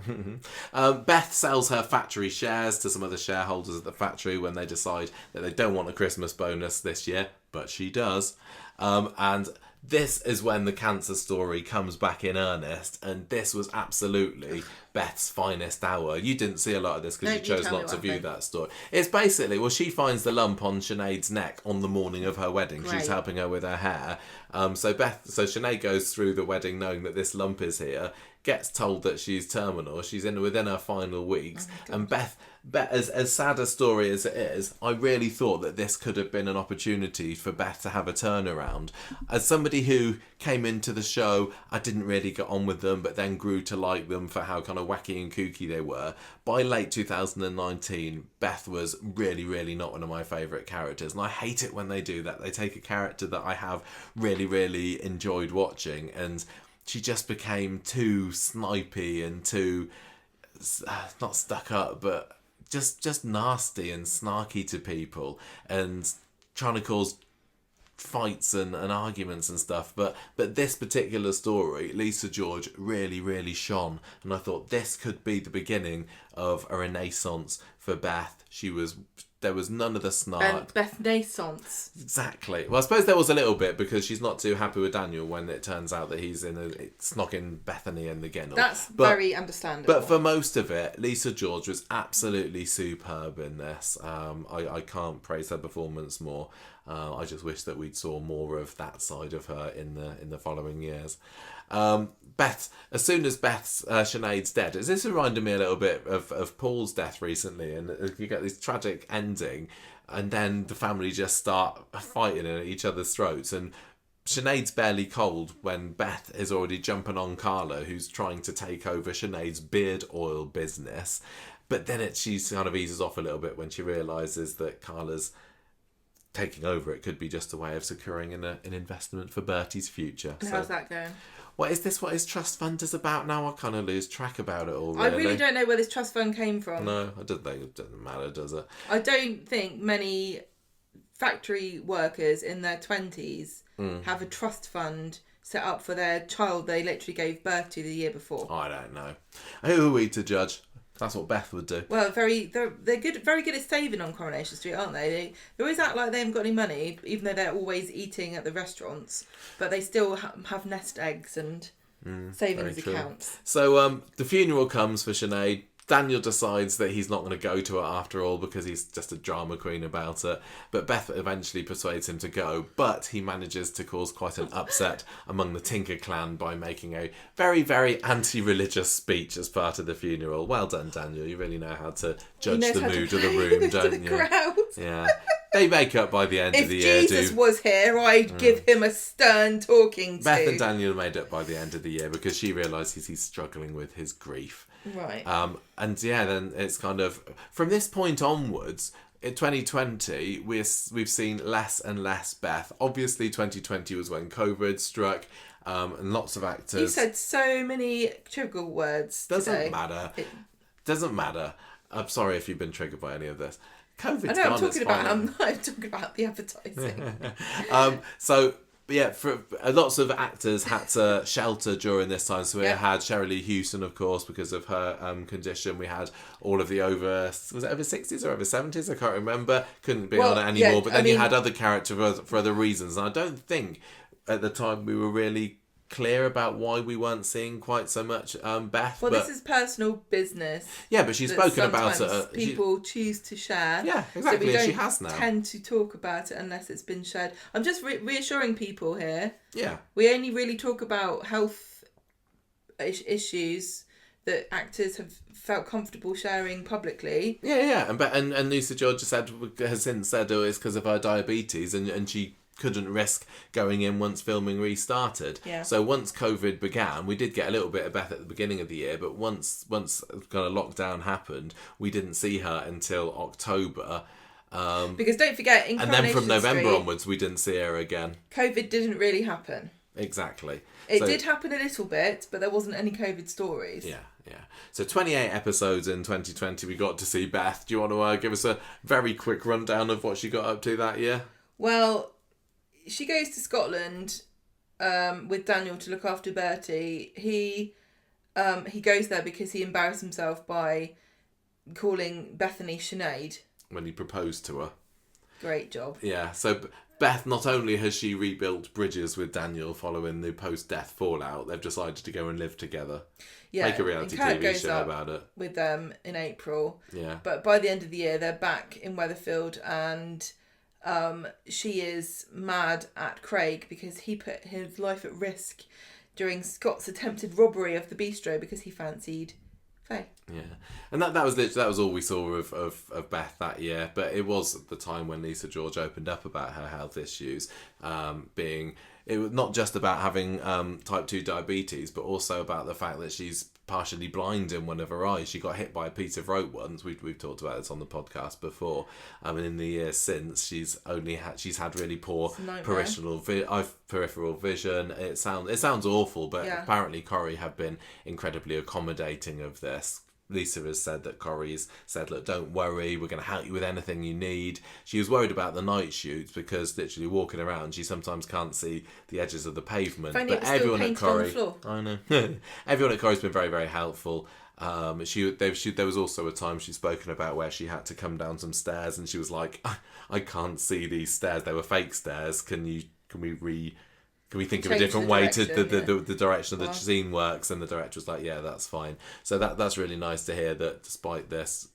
Beth sells her factory shares to some of the shareholders at the factory when they decide that they don't want a Christmas bonus this year, but she does. And this is when the cancer story comes back in earnest, and this was absolutely Beth's finest hour. You didn't see a lot of this because No, you you chose tell me not to what view happened. that story. It's basically, well, she finds the lump on Sinead's neck on the morning of her wedding. Great. She's helping her with her hair. So Sinead goes through the wedding knowing that this lump is here, gets told that she's terminal, she's within her final weeks, and Beth, as sad a story as it is, I really thought that this could have been an opportunity for Beth to have a turnaround. As somebody who came into the show, I didn't really get on with them, but then grew to like them for how kind of wacky and kooky they were. By late 2019, Beth was really, really not one of my favourite characters, and I hate it when they do that. They take a character that I have really, really enjoyed watching, and she just became too snipey and too, not stuck up, but just nasty and snarky to people, and trying to cause fights and arguments and stuff. But this particular story, Lisa George really, really shone, and I thought this could be the beginning of a renaissance for Beth. There was none of the snark. Beth Naissance. Exactly. Well, I suppose there was a little bit because she's not too happy with Daniel when it turns out that he's snogging Bethany and the Gennell. That's very understandable. But for most of it, Lisa George was absolutely superb in this. I can't praise her performance more. I just wish that we'd saw more of that side of her in the following years. Beth, as soon as Sinead's dead, this reminded me a little bit of Paul's death recently, and you get this tragic ending, and then the family just start fighting at each other's throats, and Sinead's barely cold when Beth is already jumping on Carla, who's trying to take over Sinead's beard oil business, but then she kind of eases off a little bit when she realises that Carla's taking over it could be just a way of securing an investment for Bertie's future. And how's that going? What his trust fund is about now? I kind of lose track about it all, really. I really don't know where this trust fund came from. No, I don't think it doesn't matter, does it? I don't think many factory workers in their 20s have a trust fund set up for their child they literally gave birth to the year before. I don't know. Who are we to judge? That's what Beth would do. Well, they're good, very good at saving on Coronation Street, aren't they? They always act like they haven't got any money, even though they're always eating at the restaurants. But they still have nest eggs and savings accounts. So the funeral comes for Sinead. Daniel decides that he's not going to go to it after all because he's just a drama queen about it. But Beth eventually persuades him to go. But he manages to cause quite an upset among the Tinker clan by making a very, very anti-religious speech as part of the funeral. Well done, Daniel. You really know how to judge the mood of the room, don't you? Crowd. Yeah. They make up by the end of the year. If Jesus was here, I'd give him a stern talking to. Beth and Daniel made up by the end of the year because she realises he's struggling with his grief. Right. And yeah, then it's kind of from this point onwards in 2020 we've seen less and less Beth. Obviously 2020 was when COVID struck, and lots of actors. You said so many trigger words today. Doesn't matter. I'm sorry if you've been triggered by any of this. COVID's I know, gone, I'm talking about. fine. I'm talking about the advertising. So yeah, lots of actors had to shelter during this time. So we had Sheryl Lee Houston, of course, because of her condition. We had all of the over 60s or over 70s? I can't remember. Couldn't be on it anymore. Yeah, but then you had other characters for other reasons. And I don't think at the time we were really clear about why we weren't seeing quite so much Beth. Well, this is personal business. Yeah, but she's spoken about it. People choose to share. Yeah, exactly. So we don't she has now. tend to talk about it unless it's been shared. I'm just reassuring people here. Yeah. We only really talk about health issues that actors have felt comfortable sharing publicly. Yeah. And Lisa George has since said it's because of her diabetes, and she couldn't risk going in once filming restarted. Yeah. So once COVID began, we did get a little bit of Beth at the beginning of the year, but once kind of lockdown happened, we didn't see her until October. Because don't forget, in and then from November Street, onwards, we didn't see her again. COVID didn't really happen. Exactly. It did happen a little bit, but there wasn't any COVID stories. Yeah. So 28 episodes in 2020, we got to see Beth. Do you want to give us a very quick rundown of what she got up to that year? Well, she goes to Scotland with Daniel to look after Bertie. He goes there because he embarrassed himself by calling Bethany Sinead. When he proposed to her. Great job. Yeah, so Beth, not only has she rebuilt bridges with Daniel following the post-death fallout, they've decided to go and live together. Yeah, Make a reality and Kurt TV goes show up about it. with them in April. Yeah. But by the end of the year, they're back in Weatherfield, and she is mad at Craig because he put his life at risk during Scott's attempted robbery of the bistro because he fancied Faye. Yeah, and that was all we saw of Beth that year. But it was at the time when Lisa George opened up about her health issues, being it was not just about having type 2 diabetes, but also about the fact that she's partially blind in one of her eyes. She got hit by a piece of rope once. We've talked about this on the podcast before. And in the years since, she's had really poor peripheral vision. It sounds awful, but apparently Corrie have been incredibly accommodating of this. Lisa has said that Corrie's said, look, don't worry, we're going to help you with anything you need. She was worried about the night shoots because literally walking around, she sometimes can't see the edges of the pavement. But everyone at Corrie, I know, everyone at Corrie's been very, very helpful. There was also a time she's spoken about where she had to come down some stairs and she was like, I can't see these stairs. They were fake stairs. Can we think of a different way to the direction of the scene works? And the director was like, yeah, that's fine. So that's really nice to hear that despite this,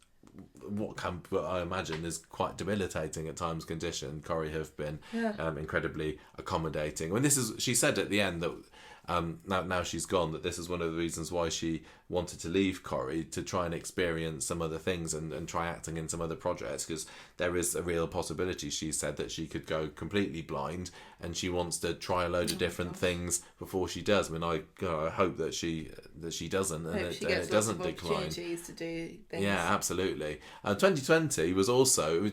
what I imagine is quite debilitating at times condition, Corrie have been incredibly accommodating. When she said at the end that now she's gone, that this is one of the reasons why she wanted to leave Corrie, to try and experience some other things and try acting in some other projects, because there is a real possibility, she said, that she could go completely blind, and she wants to try a load of different things before she does. I mean, I hope that she doesn't, and it doesn't decline. Opportunities to do things. Yeah, absolutely. 2020 was also,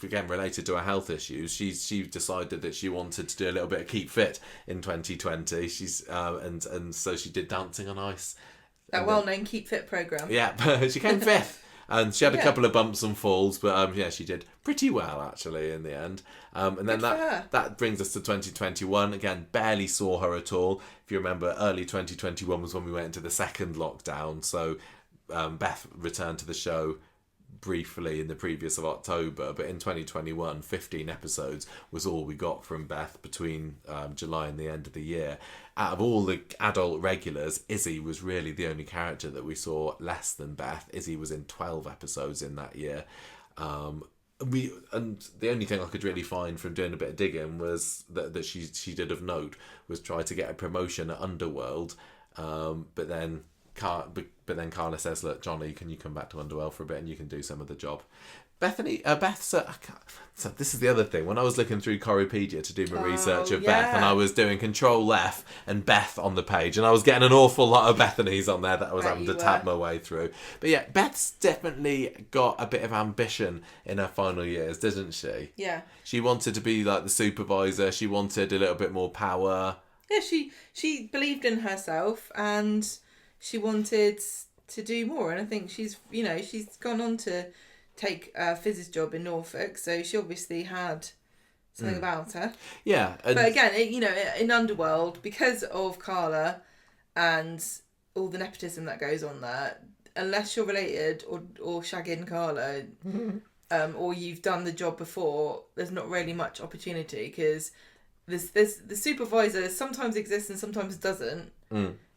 again, related to her health issues. She decided that she wanted to do a little bit of keep fit in 2020. She's and so she did Dancing on Ice. That well-known Keep Fit programme. Yeah, she came fifth. And she had a couple of bumps and falls, but she did pretty well, actually, in the end. And then that brings us to 2021. Again, barely saw her at all. If you remember, early 2021 was when we went into the second lockdown. So Beth returned to the show briefly in the previous of October, but in 2021, 15 episodes was all we got from Beth between July and the end of the year. Out of all the adult regulars, Izzy was really the only character that we saw less than Beth. Izzy was in 12 episodes in that year. And the only thing I could really find from doing a bit of digging was that she did of note was try to get a promotion at Underworld, but then Carla says, look, Johnny, can you come back to Underworld for a bit and you can do some of the job. So this is the other thing. When I was looking through Corriepedia to do my research of Beth, and I was doing Control F and Beth on the page, and I was getting an awful lot of Bethany's on there that I was having to tap my way through. But yeah, Beth's definitely got a bit of ambition in her final years, doesn't she? Yeah. She wanted to be like the supervisor. She wanted a little bit more power. Yeah, she believed in herself and she wanted to do more. And I think she's gone on to take Fizz's job in Norfolk, so she obviously had something about her. Yeah. But again, in Underworld, because of Carla and all the nepotism that goes on there, unless you're related or shagging Carla, or you've done the job before, there's not really much opportunity, because there's the supervisor sometimes exists and sometimes doesn't.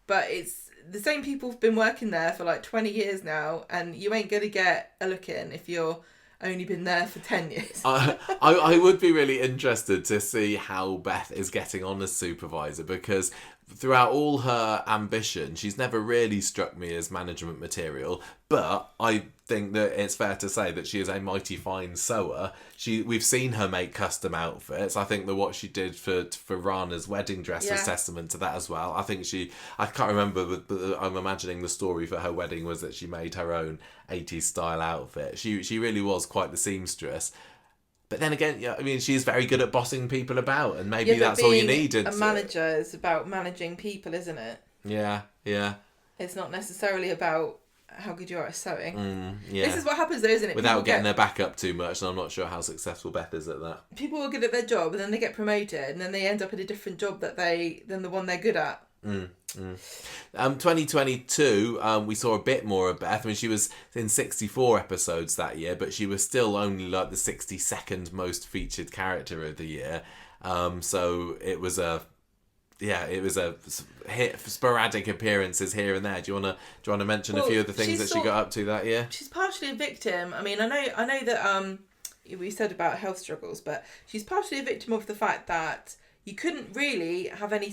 But it's the same people have been working there for like 20 years now, and you ain't going to get a look in if you're only been there for 10 years. I would be really interested to see how Beth is getting on as supervisor, because throughout all her ambition, she's never really struck me as management material, but I think that it's fair to say that she is a mighty fine sewer. We've seen her make custom outfits. I think that what she did for Rana's wedding dress was testament to that as well. I think I can't remember, but I'm imagining the story for her wedding was that she made her own 80s style outfit. She really was quite the seamstress. But then again, I mean, she's very good at bossing people about, and maybe that's all you need. A manager is about managing people, isn't it? Yeah. It's not necessarily about how good you are at sewing. Yeah. This is what happens though, isn't it? Without getting their back up too much, and I'm not sure how successful Beth is at that. People are good at their job, and then they get promoted, and then they end up in a different job than the one they're good at. 2022, we saw a bit more of Beth. I mean, she was in 64 episodes that year, but she was still only like the 62nd most featured character of the year. So it was a sporadic appearances here and there. Do you wanna mention a few of the things that she got up to that year? She's partially a victim. I mean, I know that we said about health struggles, but she's partially a victim of the fact that you couldn't really have any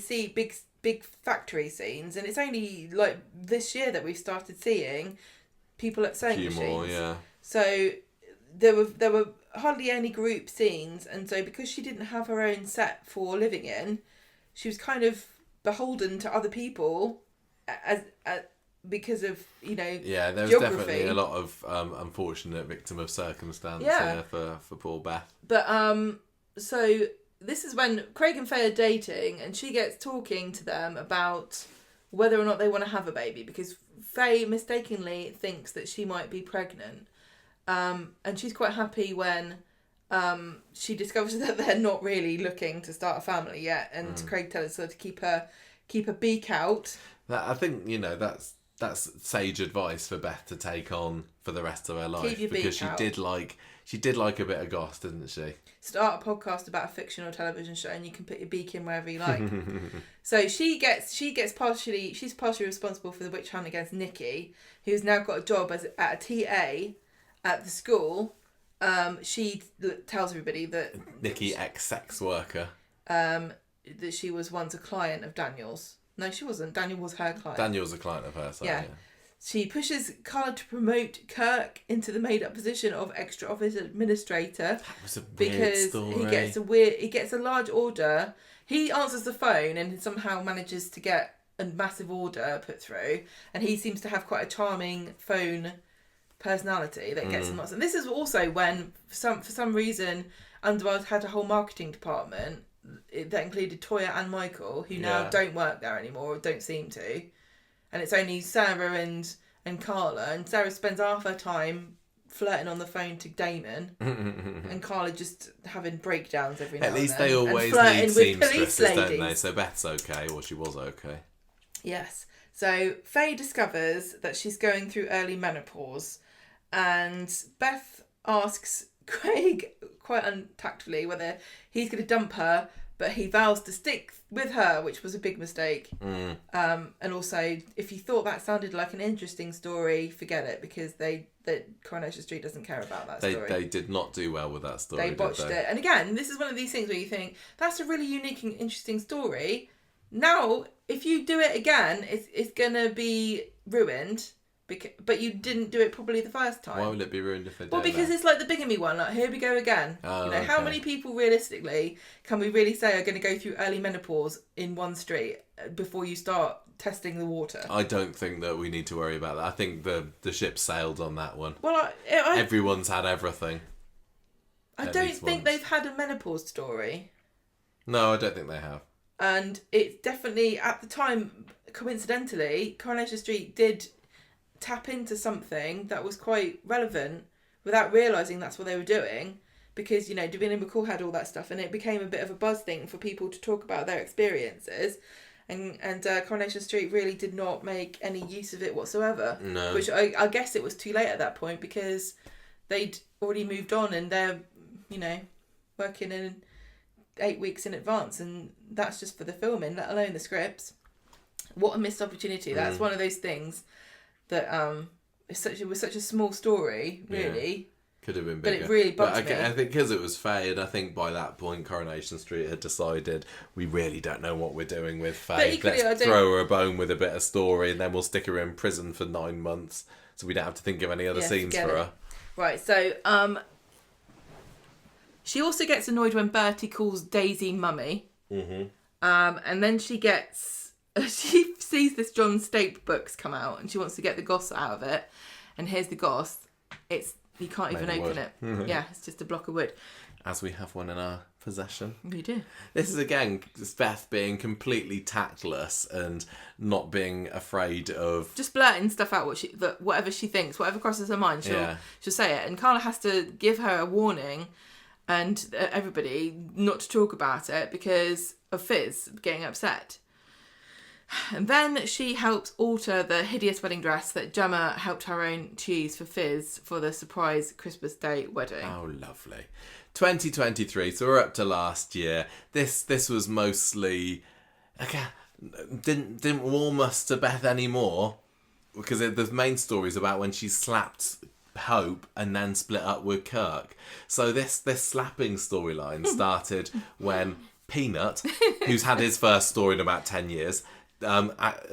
big factory scenes, and it's only like this year that we've started seeing people at sewing machines. More, yeah. So there were hardly any group scenes, and so because she didn't have her own set for living in, she was kind of beholden to other people as because of yeah, there was geography. Definitely a lot of unfortunate victim of circumstance here for poor Beth. But so this is when Craig and Faye are dating, and she gets talking to them about whether or not they want to have a baby, because Faye mistakenly thinks that she might be pregnant, and she's quite happy when she discovers that they're not really looking to start a family yet, and Craig tells her to keep her beak out. I think that's sage advice for Beth to take on for the rest of her life, because she did like a bit of goss, didn't she? Start a podcast about a fictional television show, and you can put your beak in wherever you like. So she's partially responsible for the witch hunt against Nikki, who's now got a job at a TA at the school. She tells everybody that Nikki, ex-sex worker, that she was once a client of Daniel's. No, she wasn't. Daniel was her client. Daniel's a client of hers. Yeah. She pushes Carla to promote Kirk into the made-up position of extra office administrator. That was a weird story. He gets a large order. He answers the phone and somehow manages to get a massive order put through. And he seems to have quite a charming phone personality that gets him lots. And this is also when, for some reason, Underworld had a whole marketing department that included Toya and Michael, who now don't work there anymore, or don't seem to. And it's only Sarah and Carla, and Sarah spends half her time flirting on the phone to Damon, and Carla just having breakdowns every now and then. At least they always need seamstresses, don't they? So Beth's okay, or she was okay. Yes. So Faye discovers that she's going through early menopause, and Beth asks Craig quite untactfully whether he's going to dump her, but he vows to stick with her, which was a big mistake. And also, if you thought that sounded like an interesting story, forget it, because Coronation Street doesn't care about that story. They did not do well with that story. They botched it. And again, this is one of these things where you think, that's a really unique and interesting story. Now, if you do it again, it's going to be ruined. But you didn't do it properly the first time. Why would it be ruined if they did? Well, because it's like the bigamy one. Like, here we go again. Okay. How many people realistically can we really say are going to go through early menopause in one street before you start testing the water? I don't think that we need to worry about that. I think the ship sailed on that one. Well, everyone's had everything. I don't think they've had a menopause story. No, I don't think they have. And it's definitely, at the time, coincidentally, Coronation Street did tap into something that was quite relevant without realising that's what they were doing, because Davina McCall had all that stuff, and it became a bit of a buzz thing for people to talk about their experiences, and Coronation Street really did not make any use of it whatsoever. No. Which I guess it was too late at that point, because they'd already moved on, and they're working in 8 weeks in advance, and that's just for the filming, let alone the scripts. What a missed opportunity. That's one of those things that it was such a small story, really. Yeah. Could have been bigger. But it really bugged me. I think because it was Faye, and I think by that point Coronation Street had decided we really don't know what we're doing with Faye. Let's throw her a bone with a bit of story, and then we'll stick her in prison for 9 months, so we don't have to think of any other scenes for her. Right, so she also gets annoyed when Bertie calls Daisy mummy. And then she sees this John Stape books come out, and she wants to get the goss out of it. And here's the goss. You can't even open it. Yeah, it's just a block of wood. As we have one in our possession. We do. This is, again, Beth being completely tactless and not being afraid of... just blurting stuff out, whatever she thinks, whatever crosses her mind, she'll say it. And Carla has to give her a warning, and everybody, not to talk about it because of Fizz getting upset. And then she helps alter the hideous wedding dress that Gemma helped her own choose for Fizz for the surprise Christmas Day wedding. Oh, lovely. 2023, so we're up to last year. This was mostly... Okay, didn't warm us to Beth anymore, because the main story is about when she slapped Hope and then split up with Kirk. So this slapping storyline started when Peanut, who's had his first story in about 10 years,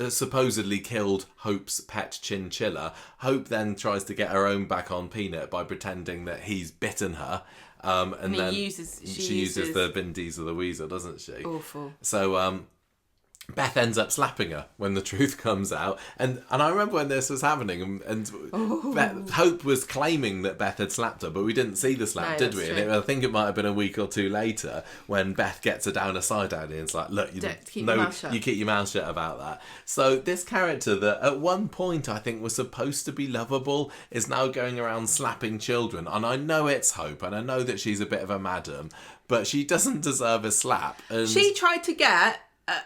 supposedly killed Hope's pet chinchilla. Hope then tries to get her own back on Peanut by pretending that he's bitten her. And then she uses the Vin Diesel the Weasel, doesn't she? Awful. So Beth ends up slapping her when the truth comes out. And I remember when this was happening, and Hope was claiming that Beth had slapped her, but we didn't see the slap, did we? And I think it might have been a week or two later when Beth gets her down a side alley and it's like, look, you keep your mouth shut about that. So this character that at one point I think was supposed to be lovable is now going around slapping children. And I know it's Hope, and I know that she's a bit of a madam, but she doesn't deserve a slap. And she tried to get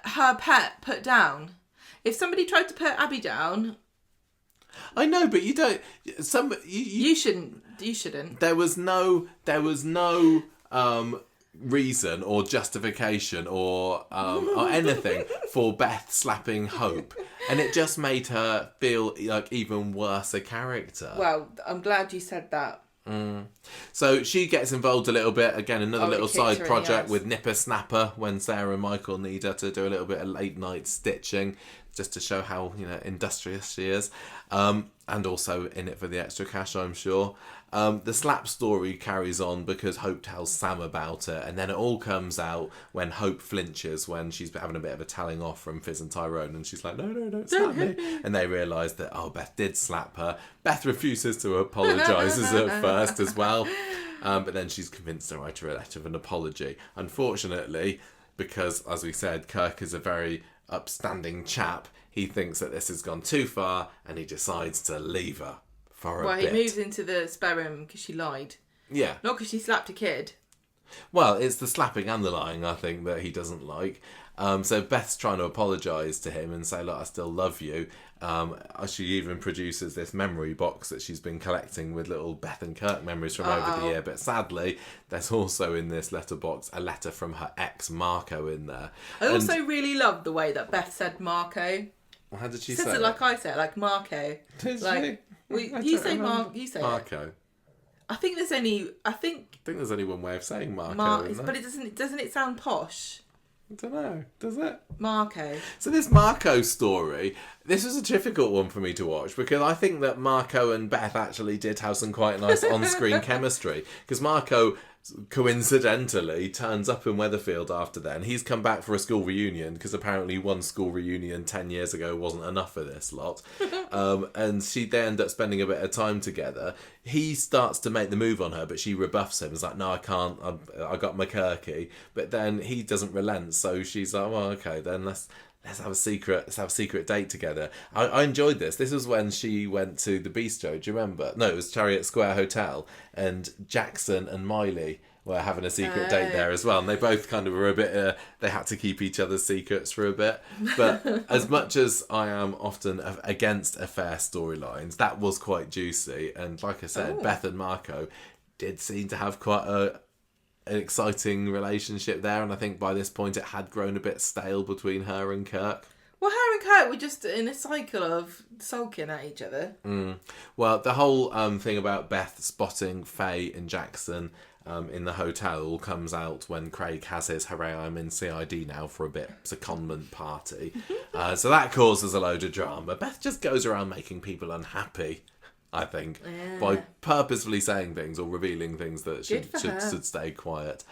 her pet put down. If somebody tried to put Abby down, I know, but you don't. You shouldn't. There was no reason or justification or anything for Beth slapping Hope, and it just made her feel like even worse a character. Well, I'm glad you said that. So she gets involved a little bit, again, another little side project with Nipper Snapper when Sarah and Michael need her to do a little bit of late night stitching, just to show how industrious she is, and also in it for the extra cash, I'm sure. The slap story carries on because Hope tells Sam about it, and then it all comes out when Hope flinches when she's having a bit of a telling off from Fizz and Tyrone, and she's like, no, don't slap me. And they realise that, Beth did slap her. Beth refuses to apologise at first as well, but then she's convinced to write her a letter of an apology. Unfortunately, because, as we said, Kirk is a very upstanding chap, he thinks that this has gone too far, and he decides to leave her. He moves into the spare room because she lied. Yeah. Not because she slapped a kid. Well, it's the slapping and the lying, I think, that he doesn't like. So Beth's trying to apologise to him and say, look, I still love you. She even produces this memory box that she's been collecting with little Beth and Kirk memories from over the year. But sadly, there's also in this letterbox a letter from her ex, Marco, in there. I also really love the way that Beth said Marco. How did she say it? Says it like I said, like Marco. Did she? You say Marco. I think there's only one way of saying Marco. But doesn't it sound posh? I don't know. Does it? Marco. So this Marco story, this was a difficult one for me to watch because I think that Marco and Beth actually did have some quite nice on-screen chemistry. Because Marco coincidentally turns up in Weatherfield after then. He's come back for a school reunion because apparently one school reunion 10 years ago wasn't enough for this lot. And they end up spending a bit of time together. He starts to make the move on her, but she rebuffs him. It's like, no, I can't. I got my Kirky. But then he doesn't relent. So she's like, well, okay, then let's have a secret date together. I enjoyed this. This was when she went to the Bistro. Do you remember? No, it was Chariot Square Hotel, and Jackson and Miley were having a secret date there as well. And they both kind of were a bit. They had to keep each other's secrets for a bit. But as much as I am often against affair storylines, that was quite juicy. And like I said, Beth and Marco did seem to have quite an exciting relationship there, and I think by this point it had grown a bit stale between her and Kirk. Well, her and Kirk were just in a cycle of sulking at each other. Well, the whole thing about Beth spotting Faye and Jackson in the hotel all comes out when Craig has his hooray I'm in CID now for a bit secondment party. So that causes a load of drama. Beth just goes around making people unhappy, I think, by purposefully saying things or revealing things that should stay quiet.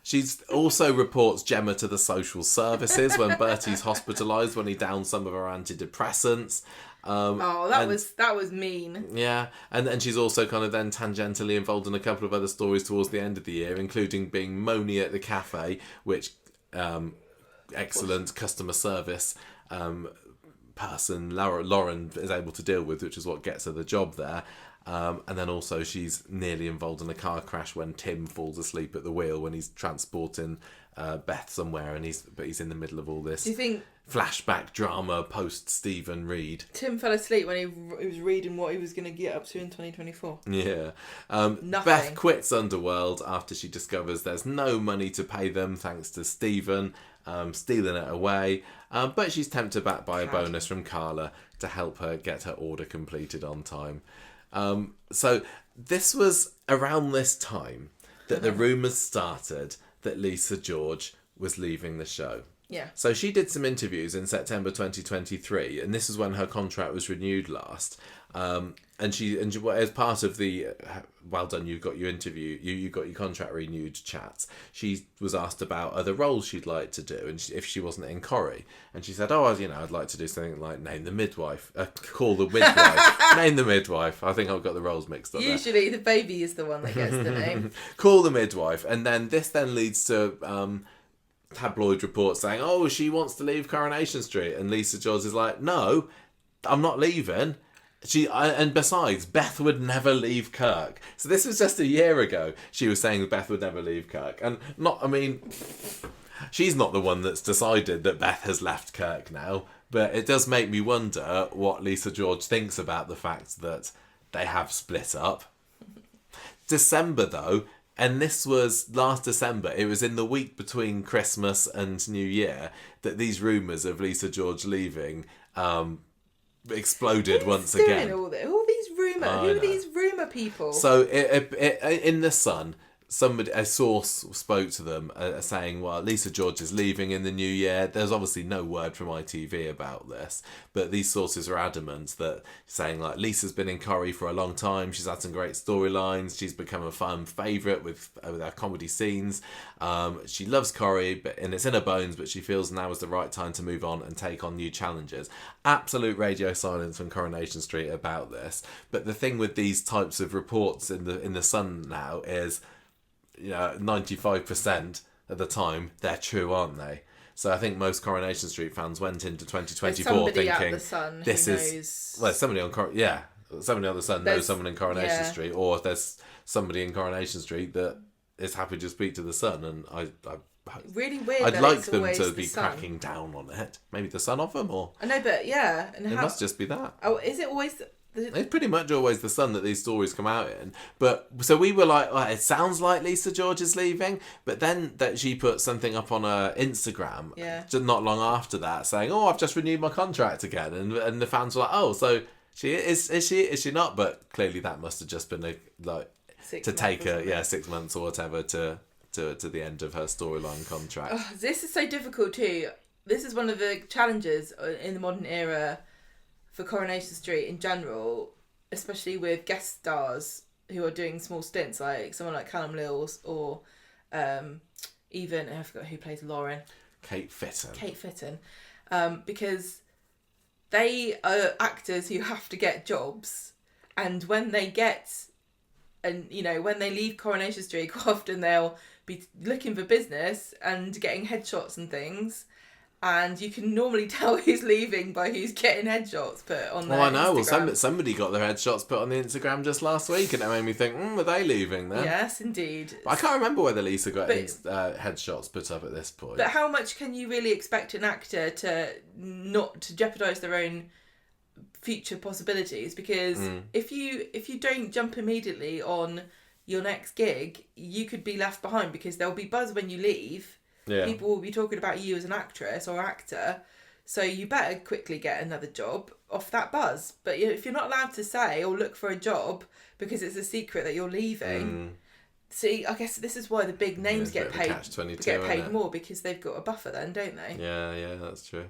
She also reports Gemma to the social services when Bertie's hospitalised when he downed some of her antidepressants. That was mean. Yeah, and she's also kind of then tangentially involved in a couple of other stories towards the end of the year, including being moany at the cafe, which excellent customer service person Lauren is able to deal with, which is what gets her the job there. And then also she's nearly involved in a car crash when Tim falls asleep at the wheel when he's transporting Beth somewhere, but he's in the middle of all this. Do you think flashback drama post Stephen Reed. Tim fell asleep when he was reading what he was going to get up to in 2024. Yeah. Nothing. Beth quits Underworld after she discovers there's no money to pay them thanks to Stephen stealing it away. But she's tempted back by a bonus from Carla to help her get her order completed on time. So this was around this time that the rumours started that Lisa George was leaving the show. Yeah. So she did some interviews in September 2023, and this is when her contract was renewed last. And she as part of the well done, you got your interview, you got your contract renewed chats. She was asked about other roles she'd like to do, and if she wasn't in Corrie, and she said, I'd like to do something like name the midwife, call the midwife, name the midwife. I think I've got the roles mixed up. Usually the baby is the one that gets the name. Call the midwife, and then this leads to tabloid reports saying, she wants to leave Coronation Street, and Lisa George is like, no, I'm not leaving. And besides, Beth would never leave Kirk. So this was just a year ago. She was saying Beth would never leave Kirk, and she's not the one that's decided that Beth has left Kirk now. But it does make me wonder what Lisa George thinks about the fact that they have split up. December though. And this was last December. It was in the week between Christmas and New Year that these rumours of Lisa George leaving exploded once again. All these rumours. Who are these rumour people? So in The Sun, a source spoke to them saying, well, Lisa George is leaving in the new year. There's obviously no word from ITV about this, but these sources are adamant that saying like Lisa's been in Corrie for a long time. She's had some great storylines. She's become a fan favourite with our comedy scenes. She loves Corrie, and it's in her bones, but she feels now is the right time to move on and take on new challenges. Absolute radio silence from Coronation Street about this. But the thing with these types of reports in the Sun now is, 95% of the time they're true, aren't they? So I think most Coronation Street fans went into 2024 thinking at the Sun this knows... is somebody on somebody on the Sun knows someone in Coronation Street, or there's somebody in Coronation Street that is happy to speak to the Sun, and I really weird. I'd that like it's them always to the be Sun. cracking down on it. Maybe the Sun of them, or I know, but yeah, and it must just be that. Oh, is it always? It's pretty much always the Sun that these stories come out in. But so we were like, it sounds like Lisa George is leaving. But then that she put something up on her Instagram, just not long after that, saying, "I've just renewed my contract again," and the fans were like, so she is she not? But clearly that must have just been to take her 6 months or whatever to the end of her storyline contract. Oh, this is so difficult too. This is one of the challenges in the modern era for Coronation Street in general, especially with guest stars who are doing small stints, like someone like Callum Lills or even, I forgot who plays Lauren. Kate Fitton. Because they are actors who have to get jobs, and when they leave Coronation Street, quite often they'll be looking for business and getting headshots and things. And you can normally tell who's leaving by who's getting headshots put on their Instagram. Well, somebody got their headshots put on the Instagram just last week, and it made me think, are they leaving then? Yes, indeed. But I can't remember whether Lisa got headshots put up at this point. But how much can you really expect an actor to not to jeopardise their own future possibilities? Because if you don't jump immediately on your next gig, you could be left behind, because there'll be buzz when you leave. Yeah. People will be talking about you as an actress or actor, so you better quickly get another job off that buzz. But if you're not allowed to say or look for a job because it's a secret that you're leaving, see, I guess this is why the big names get paid more, because they've got a buffer then, don't they? Yeah, that's true.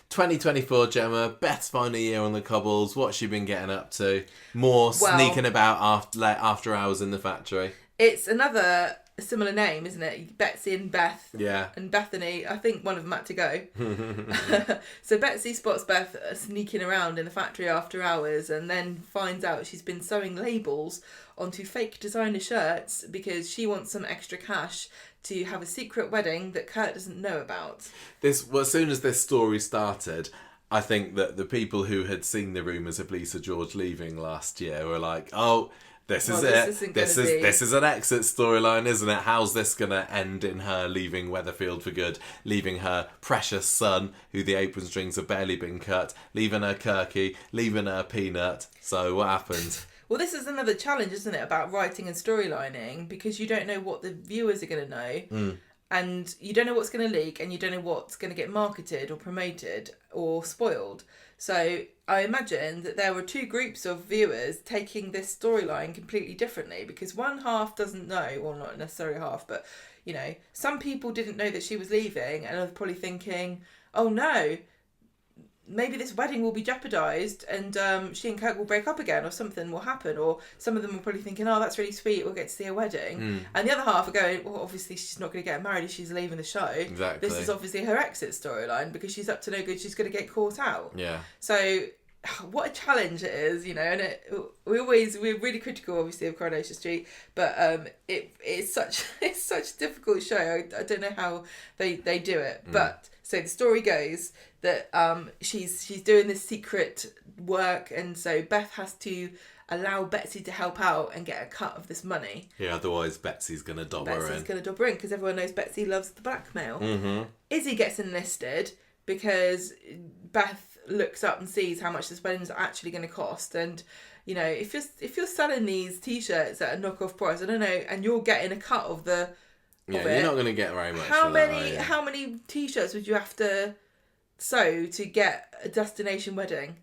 2024, Gemma, Beth's final year on the cobbles. What's she been getting up to? More sneaking about after hours in the factory. It's another similar name, isn't it? Betsy and Beth. Yeah. And Bethany. I think one of them had to go. So Betsy spots Beth sneaking around in the factory after hours, and then finds out she's been sewing labels onto fake designer shirts because she wants some extra cash to have a secret wedding that Kurt doesn't know about. As soon as this story started, I think that the people who had seen the rumours of Lisa George leaving last year were like, this well, is this it. isn't This gonna is be- this is an exit storyline, isn't it? How's this gonna end in her leaving Weatherfield for good, leaving her precious son, who the apron strings have barely been cut, leaving her Kirky, leaving her Peanut. So what happens? Well, this is another challenge, isn't it, about writing and storylining, because you don't know what the viewers are going to know, and you don't know what's going to leak, and you don't know what's going to get marketed or promoted or spoiled. So I imagine that there were two groups of viewers taking this storyline completely differently, because one half doesn't know, well, not necessarily half, but, you know, some people didn't know that she was leaving, and are probably thinking, oh no, maybe this wedding will be jeopardised and she and Kirk will break up again, or something will happen. Or some of them are probably thinking, oh, that's really sweet, we'll get to see a wedding. And the other half are going, well, obviously she's not going to get married if she's leaving the show. Exactly. This is obviously her exit storyline, because she's up to no good, she's going to get caught out. Yeah. So what a challenge it is, you know, and we're really critical, obviously, of Coronation Street, but it's such a difficult show. I don't know how they do it, but so the story goes that she's doing this secret work, and so Beth has to allow Betsy to help out and get a cut of this money. Yeah, otherwise Betsy's going to dob her in. Betsy's going to dob her in, because everyone knows Betsy loves the blackmail. Izzy gets enlisted because Beth looks up and sees how much this wedding's actually going to cost, and you know, if you're selling these t-shirts at a knockoff price, I don't know, and you're getting a cut of the you're not going to get very much. How for that, are many you? how many t-shirts would you have to sew to get a destination wedding?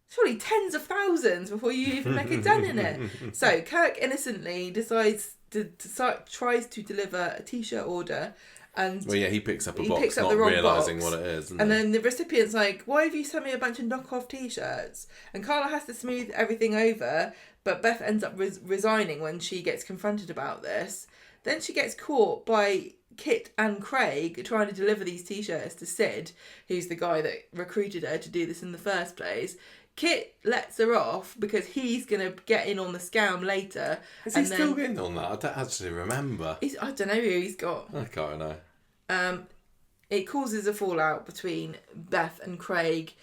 Surely tens of thousands before you even make a dent in it. So Kirk innocently tries to deliver a t-shirt order. And well, yeah, he picks up a he box, picks up not the wrong realising box. what it is. And then the recipient's like, why have you sent me a bunch of knockoff t-shirts? And Carla has to smooth everything over, but Beth ends up resigning when she gets confronted about this. Then she gets caught by Kit and Craig trying to deliver these t-shirts to Sid, who's the guy that recruited her to do this in the first place. Kit lets her off because he's going to get in on the scam later. Is he still in on that? I don't actually remember. I don't know who he's got. I can't know. It causes a fallout between Beth and Craig,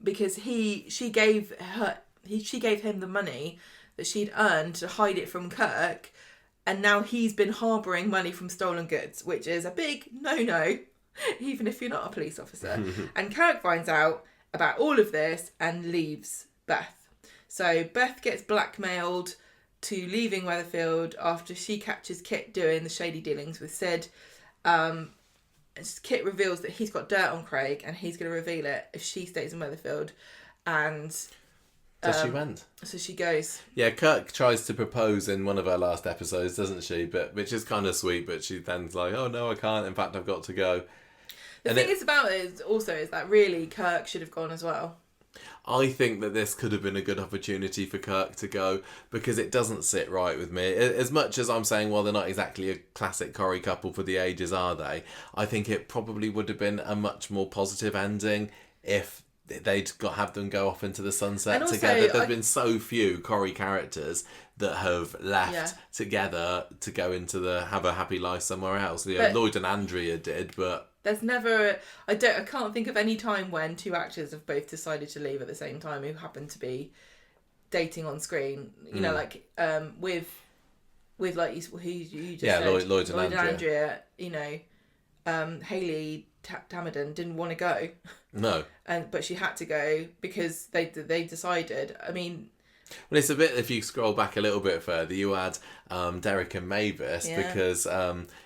because she gave him the money that she'd earned to hide it from Kirk, and now he's been harbouring money from stolen goods, which is a big no-no, even if you're not a police officer. And Kirk finds out about all of this and leaves Beth. So Beth gets blackmailed to leaving Weatherfield after she catches Kit doing the shady dealings with Sid. Kit reveals that he's got dirt on Craig, and he's going to reveal it if she stays in Weatherfield. And So she went. so she goes. Yeah, Kirk tries to propose in one of her last episodes, doesn't she? But which is kind of sweet, but she then's like, oh no, I can't. In fact, I've got to go. The thing is about it is that really Kirk should have gone as well. I think that this could have been a good opportunity for Kirk to go, because it doesn't sit right with me. As much as I'm saying, well, they're not exactly a classic Corrie couple for the ages, are they? I think it probably would have been a much more positive ending if they'd have them go off into the sunset And also, together. There's been so few Corrie characters that have left together to go into have a happy life somewhere else. You know, Lloyd and Andrea did, but there's never I can't think of any time when two actors have both decided to leave at the same time who happen to be dating on screen. You know, like with like who you just said, Lloyd and Andrea. You know, Hayley Tamadan didn't want to go. No. But she had to go because they decided. I mean, well, it's a bit, if you scroll back a little bit further, you had Derek and Mavis, because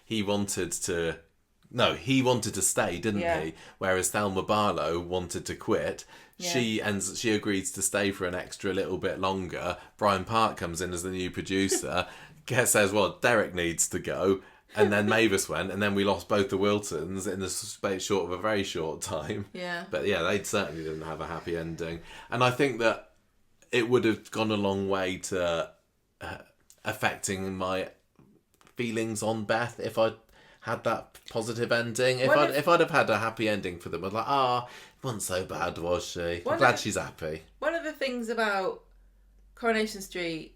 he wanted to stay, didn't he? Whereas Thelma Barlow wanted to quit. Yeah. She agrees to stay for an extra little bit longer. Brian Park comes in as the new producer. Says, well, Derek needs to go. And then Mavis went, and then we lost both the Wiltons in the space short of a very short time. Yeah. But yeah, they certainly didn't have a happy ending. And I think that it would have gone a long way to affecting my feelings on Beth if I'd had that positive ending. If I'd have had a happy ending for them, I'd like, it wasn't so bad, was she? I'm glad she's happy. One of the things about Coronation Street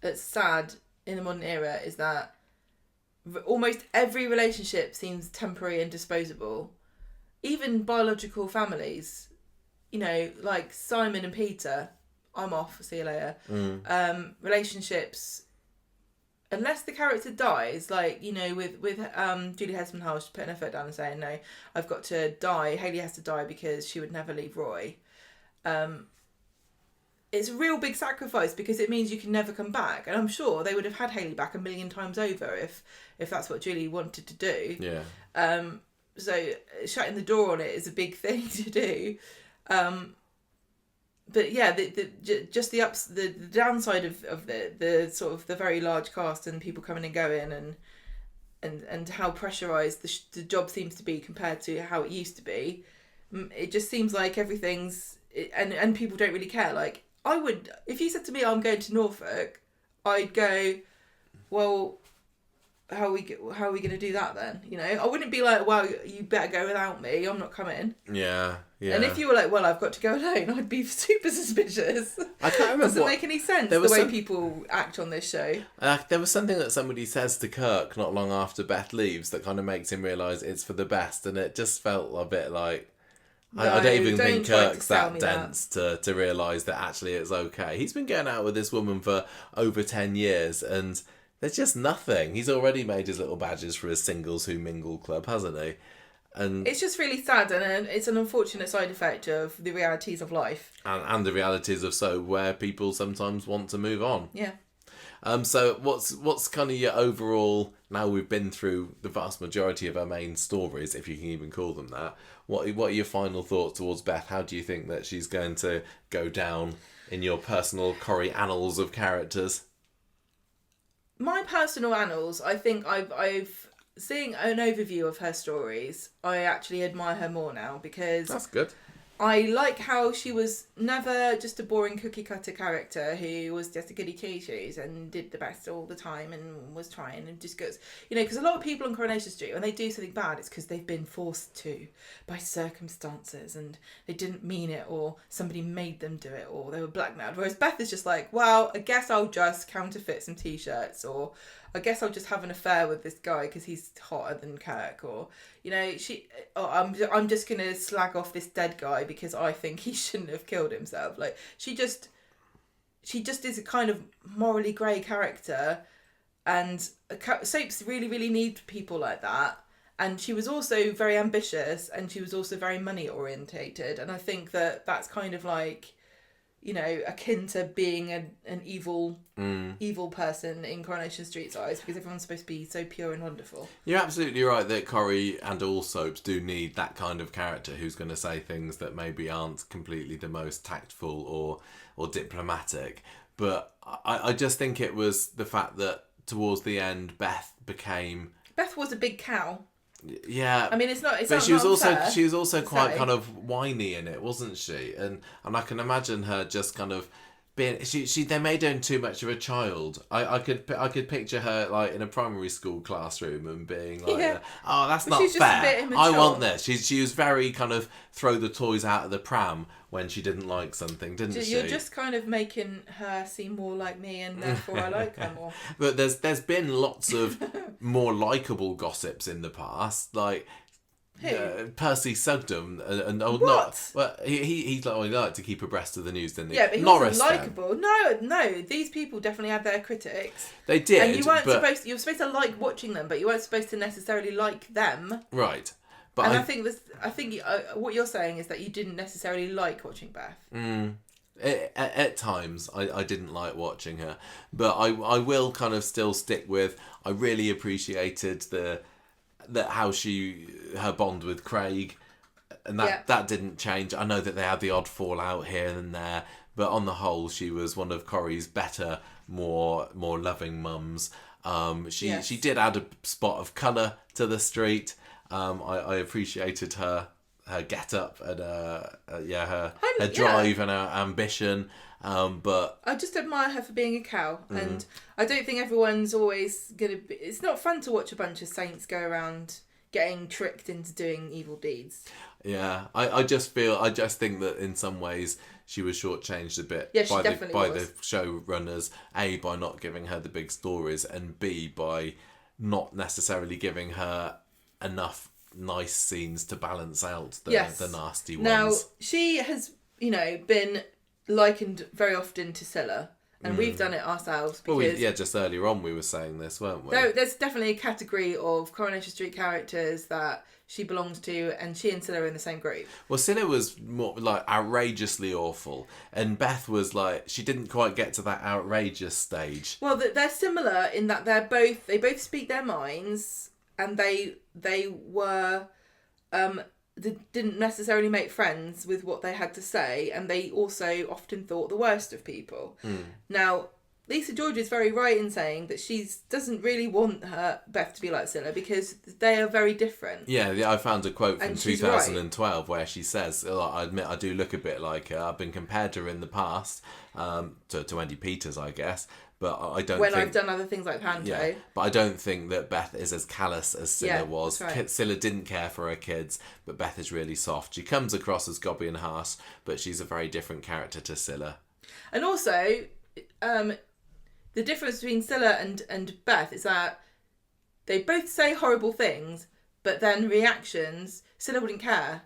that's sad in the modern era is that almost every relationship seems temporary and disposable. Even biological families, you know, like Simon and Peter, I'm off. See you later. Relationships, unless the character dies, like, you know, with Julie Hesmondhalgh putting her foot down and saying, no, I've got to die. Hayley has to die because she would never leave Roy. It's a real big sacrifice because it means you can never come back. And I'm sure they would have had Hayley back 1,000,000 times over if that's what Julie wanted to do. Yeah. So shutting the door on it is a big thing to do. But yeah, the downside of the sort of the very large cast and people coming and going and how pressurised the job seems to be compared to how it used to be. It just seems like everything's and people don't really care. Like, I would, if you said to me, I'm going to Norfolk, I'd go, well, how are we going to do that then? You know, I wouldn't be like, well, you better go without me. I'm not coming. Yeah, yeah. And if you were like, well, I've got to go alone, I'd be super suspicious. I can't remember. Doesn't make any sense the way people act on this show. There was something that somebody says to Kirk not long after Beth leaves that kind of makes him realise it's for the best, and it just felt a bit like, I don't even think Kirk's that dense to realise that actually it's okay. He's been going out with this woman for over 10 years and there's just nothing. He's already made his little badges for his Singles Who Mingle club, hasn't he? And it's just really sad, and it's an unfortunate side effect of the realities of life. And the realities of where people sometimes want to move on. Yeah. So what's kind of your overall, now we've been through the vast majority of our main stories, if you can even call them that, what are your final thoughts towards Beth? How do you think that she's going to go down in your personal Corrie annals of characters? My personal annals, I think I've seeing an overview of her stories, I actually admire her more now because That's good. I like how she was never just a boring cookie cutter character who was just a goody two shoes and did the best all the time and was trying and just goes, you know, because a lot of people on Coronation Street, when they do something bad, it's because they've been forced to by circumstances and they didn't mean it or somebody made them do it or they were blackmailed. Whereas Beth is just like, well, I guess I'll just counterfeit some t-shirts, or I guess I'll just have an affair with this guy because he's hotter than Kirk, or, you know, I'm just going to slag off this dead guy because I think he shouldn't have killed himself. Like, she just is a kind of morally grey character, and soaps really, really need people like that. And she was also very ambitious, and she was also very money orientated. And I think that that's kind of like, you know, akin to being an evil person in Coronation Street's eyes, because everyone's supposed to be so pure and wonderful. You're absolutely right that Corrie and all soaps do need that kind of character who's going to say things that maybe aren't completely the most tactful or diplomatic. But I just think it was the fact that towards the end, Beth was a big cow. Yeah, I mean, it's not. But she was also quite say. kind of whiny in it, wasn't she? And I can imagine her just kind of being. They made her too much of a child. I could picture her like in a primary school classroom and being like, Yeah. "Oh, that's But not she's just a fair. bit immature. I want this." She was very kind of throw the toys out of the pram when she didn't like something, didn't she? You're just kind of making her seem more like me, and therefore I like her more. But there's been lots of more likeable gossips in the past, like Percy Sugden and What? Well, he liked to keep abreast of the news, didn't he? Yeah, but he Norris wasn't then. likeable. No, these people definitely had their critics. They did, And you weren't but, you were supposed to like watching them, but you weren't supposed to necessarily like them. right. But And I think what you're saying is that you didn't necessarily like watching Beth. At times I didn't like watching her, but I will kind of still stick with, I really appreciated how her bond with Craig, and that didn't change. I know that they had the odd fallout here and there, but on the whole she was one of Corrie's better, more loving mums. She did add a spot of colour to the street. I appreciated her get up and her drive and her ambition, but I just admire her for being a cow, and I don't think everyone's always gonna be. It's not fun to watch a bunch of saints go around getting tricked into doing evil deeds. yeah, I just think that in some ways she was shortchanged a bit by the showrunners, A, by not giving her the big stories, and B, by not necessarily giving her enough nice scenes to balance out the nasty ones. Now, she has, been likened very often to Scylla, and we've done it ourselves because just earlier on we were saying this, weren't we? there's definitely a category of Coronation Street characters that she belongs to, and she and Scylla are in the same group. Well, Scylla was more like outrageously awful, and Beth was like, she didn't quite get to that outrageous stage. Well, they're similar in that they both speak their minds, and they were they didn't necessarily make friends with what they had to say, and they also often thought the worst of people. Now, Lisa George is very right in saying that she doesn't really want her Beth to be like Scylla because they are very different. Yeah, I found a quote from And she's 2012 where she says, I admit I do look a bit like her. I've been compared to her in the past, to Wendy Peters, I guess. But I don't when think... I've done other things like Panto. Yeah, but I don't think that Beth is as callous as Scylla was. That's right. Scylla didn't care for her kids, but Beth is really soft. She comes across as gobby and harsh, but she's a very different character to Scylla. And also, the difference between Scylla and Beth is that they both say horrible things, but then reactions, Scylla wouldn't care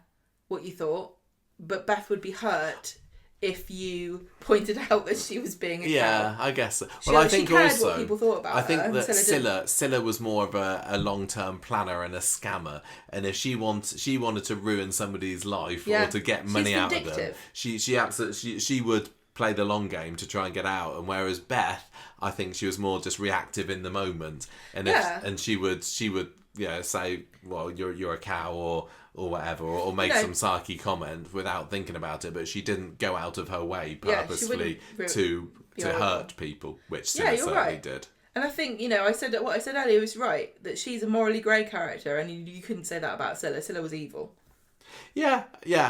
what you thought, but Beth would be hurt if you pointed out that she was being a cow. I guess so. She, Well, I she think cared also what people thought about I think her, that and Scylla was more of a long-term planner and a scammer, and if she wanted to ruin somebody's life or to get money out of them, she absolutely she would play the long game to try and get out. And whereas Beth, I think she was more just reactive in the moment, and she would say, well, you're a cow or whatever, or make some sarky comment without thinking about it, but she didn't go out of her way purposefully to hurt people, which Scylla certainly did. And I think, what I said earlier was right, that she's a morally grey character, and you couldn't say that about Scylla. Scylla was evil. Yeah,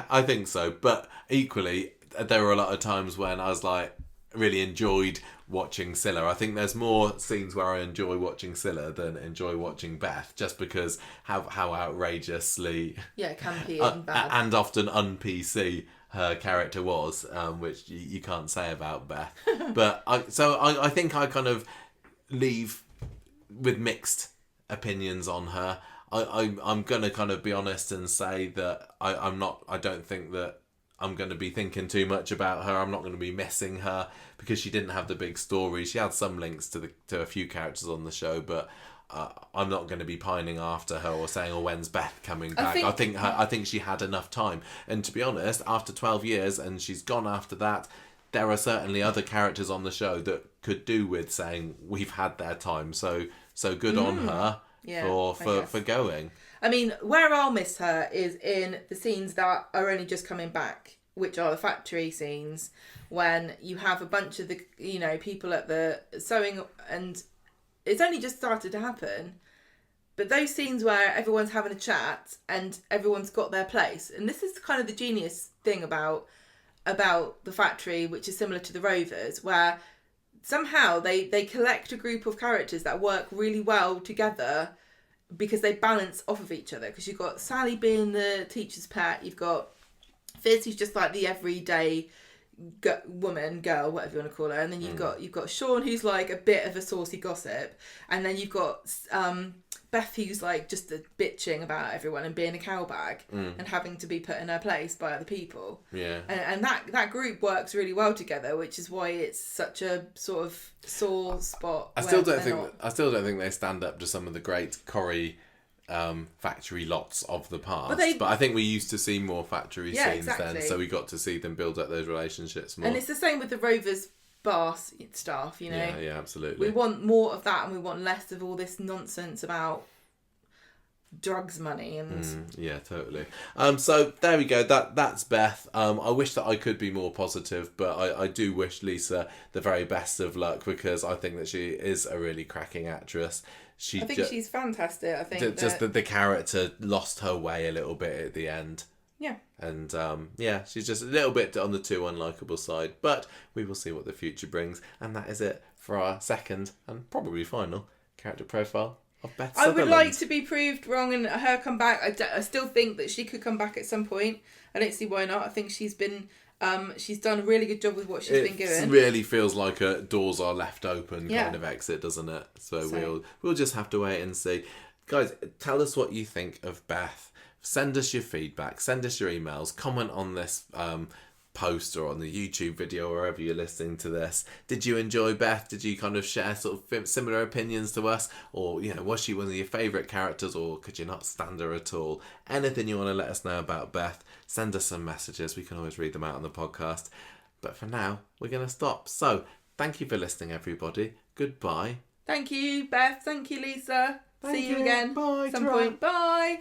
I think so. But equally, there were a lot of times when I was like, really enjoyed watching Scylla. I think there's more scenes where I enjoy watching Scylla than enjoy watching Beth, just because how outrageously campy and bad and often un-PC her character was, which you can't say about Beth. But I think I kind of leave with mixed opinions on her. I'm gonna kind of be honest and say that I don't think that I'm going to be thinking too much about her. I'm not going to be missing her because she didn't have the big story. She had some links to a few characters on the show, but I'm not going to be pining after her or saying, "Oh, when's Beth coming back?" I think she had enough time. And to be honest, after 12 years and she's gone after that, there are certainly other characters on the show that could do with saying we've had their time. So good on her for going. I mean, where I'll miss her is in the scenes that are only just coming back, which are the factory scenes, when you have a bunch of the, people at the sewing, and it's only just started to happen. But those scenes where everyone's having a chat and everyone's got their place, and this is kind of the genius thing about the factory, which is similar to the Rovers, where somehow they collect a group of characters that work really well together, because they balance off of each other. Because you've got Sally being the teacher's pet, you've got Fizz, who's just like the everyday girl, whatever you want to call her, and then you've got Sean, who's like a bit of a saucy gossip, and then you've got Beth, who's like just bitching about everyone and being a cowbag and having to be put in her place by other people. Yeah, and that group works really well together, which is why it's such a sort of sore spot. I still don't think they stand up to some of the great Corrie factory lots of the past, but I think we used to see more factory scenes then, so we got to see them build up those relationships more. And it's the same with the Rovers bar staff, Yeah, absolutely. We want more of that, and we want less of all this nonsense about drugs money and yeah, totally. So there we go, that's Beth. I wish that I could be more positive, but I do wish Lisa the very best of luck, because I think that she is a really cracking actress. I think she's fantastic. I think just that the character lost her way a little bit at the end. Yeah. And she's just a little bit on the too unlikable side, but we will see what the future brings. And that is it for our second and probably final character profile of Beth Sutherland. I would like to be proved wrong and her come back. I still think that she could come back at some point. I don't see why not. I think she's been she's done a really good job with what she's been given. It really feels like doors are left open kind of exit, doesn't it? So we'll just have to wait and see. Guys, tell us what you think of Beth. Send us your feedback, send us your emails, comment on this post or on the YouTube video, wherever you're listening to this. Did you enjoy Beth? Did you kind of share sort of similar opinions to us? Or, was she one of your favourite characters, or could you not stand her at all? Anything you want to let us know about Beth, send us some messages. We can always read them out on the podcast. But for now, we're going to stop. So, thank you for listening, everybody. Goodbye. Thank you, Beth. Thank you, Lisa. See you again Bye. at some point. Bye.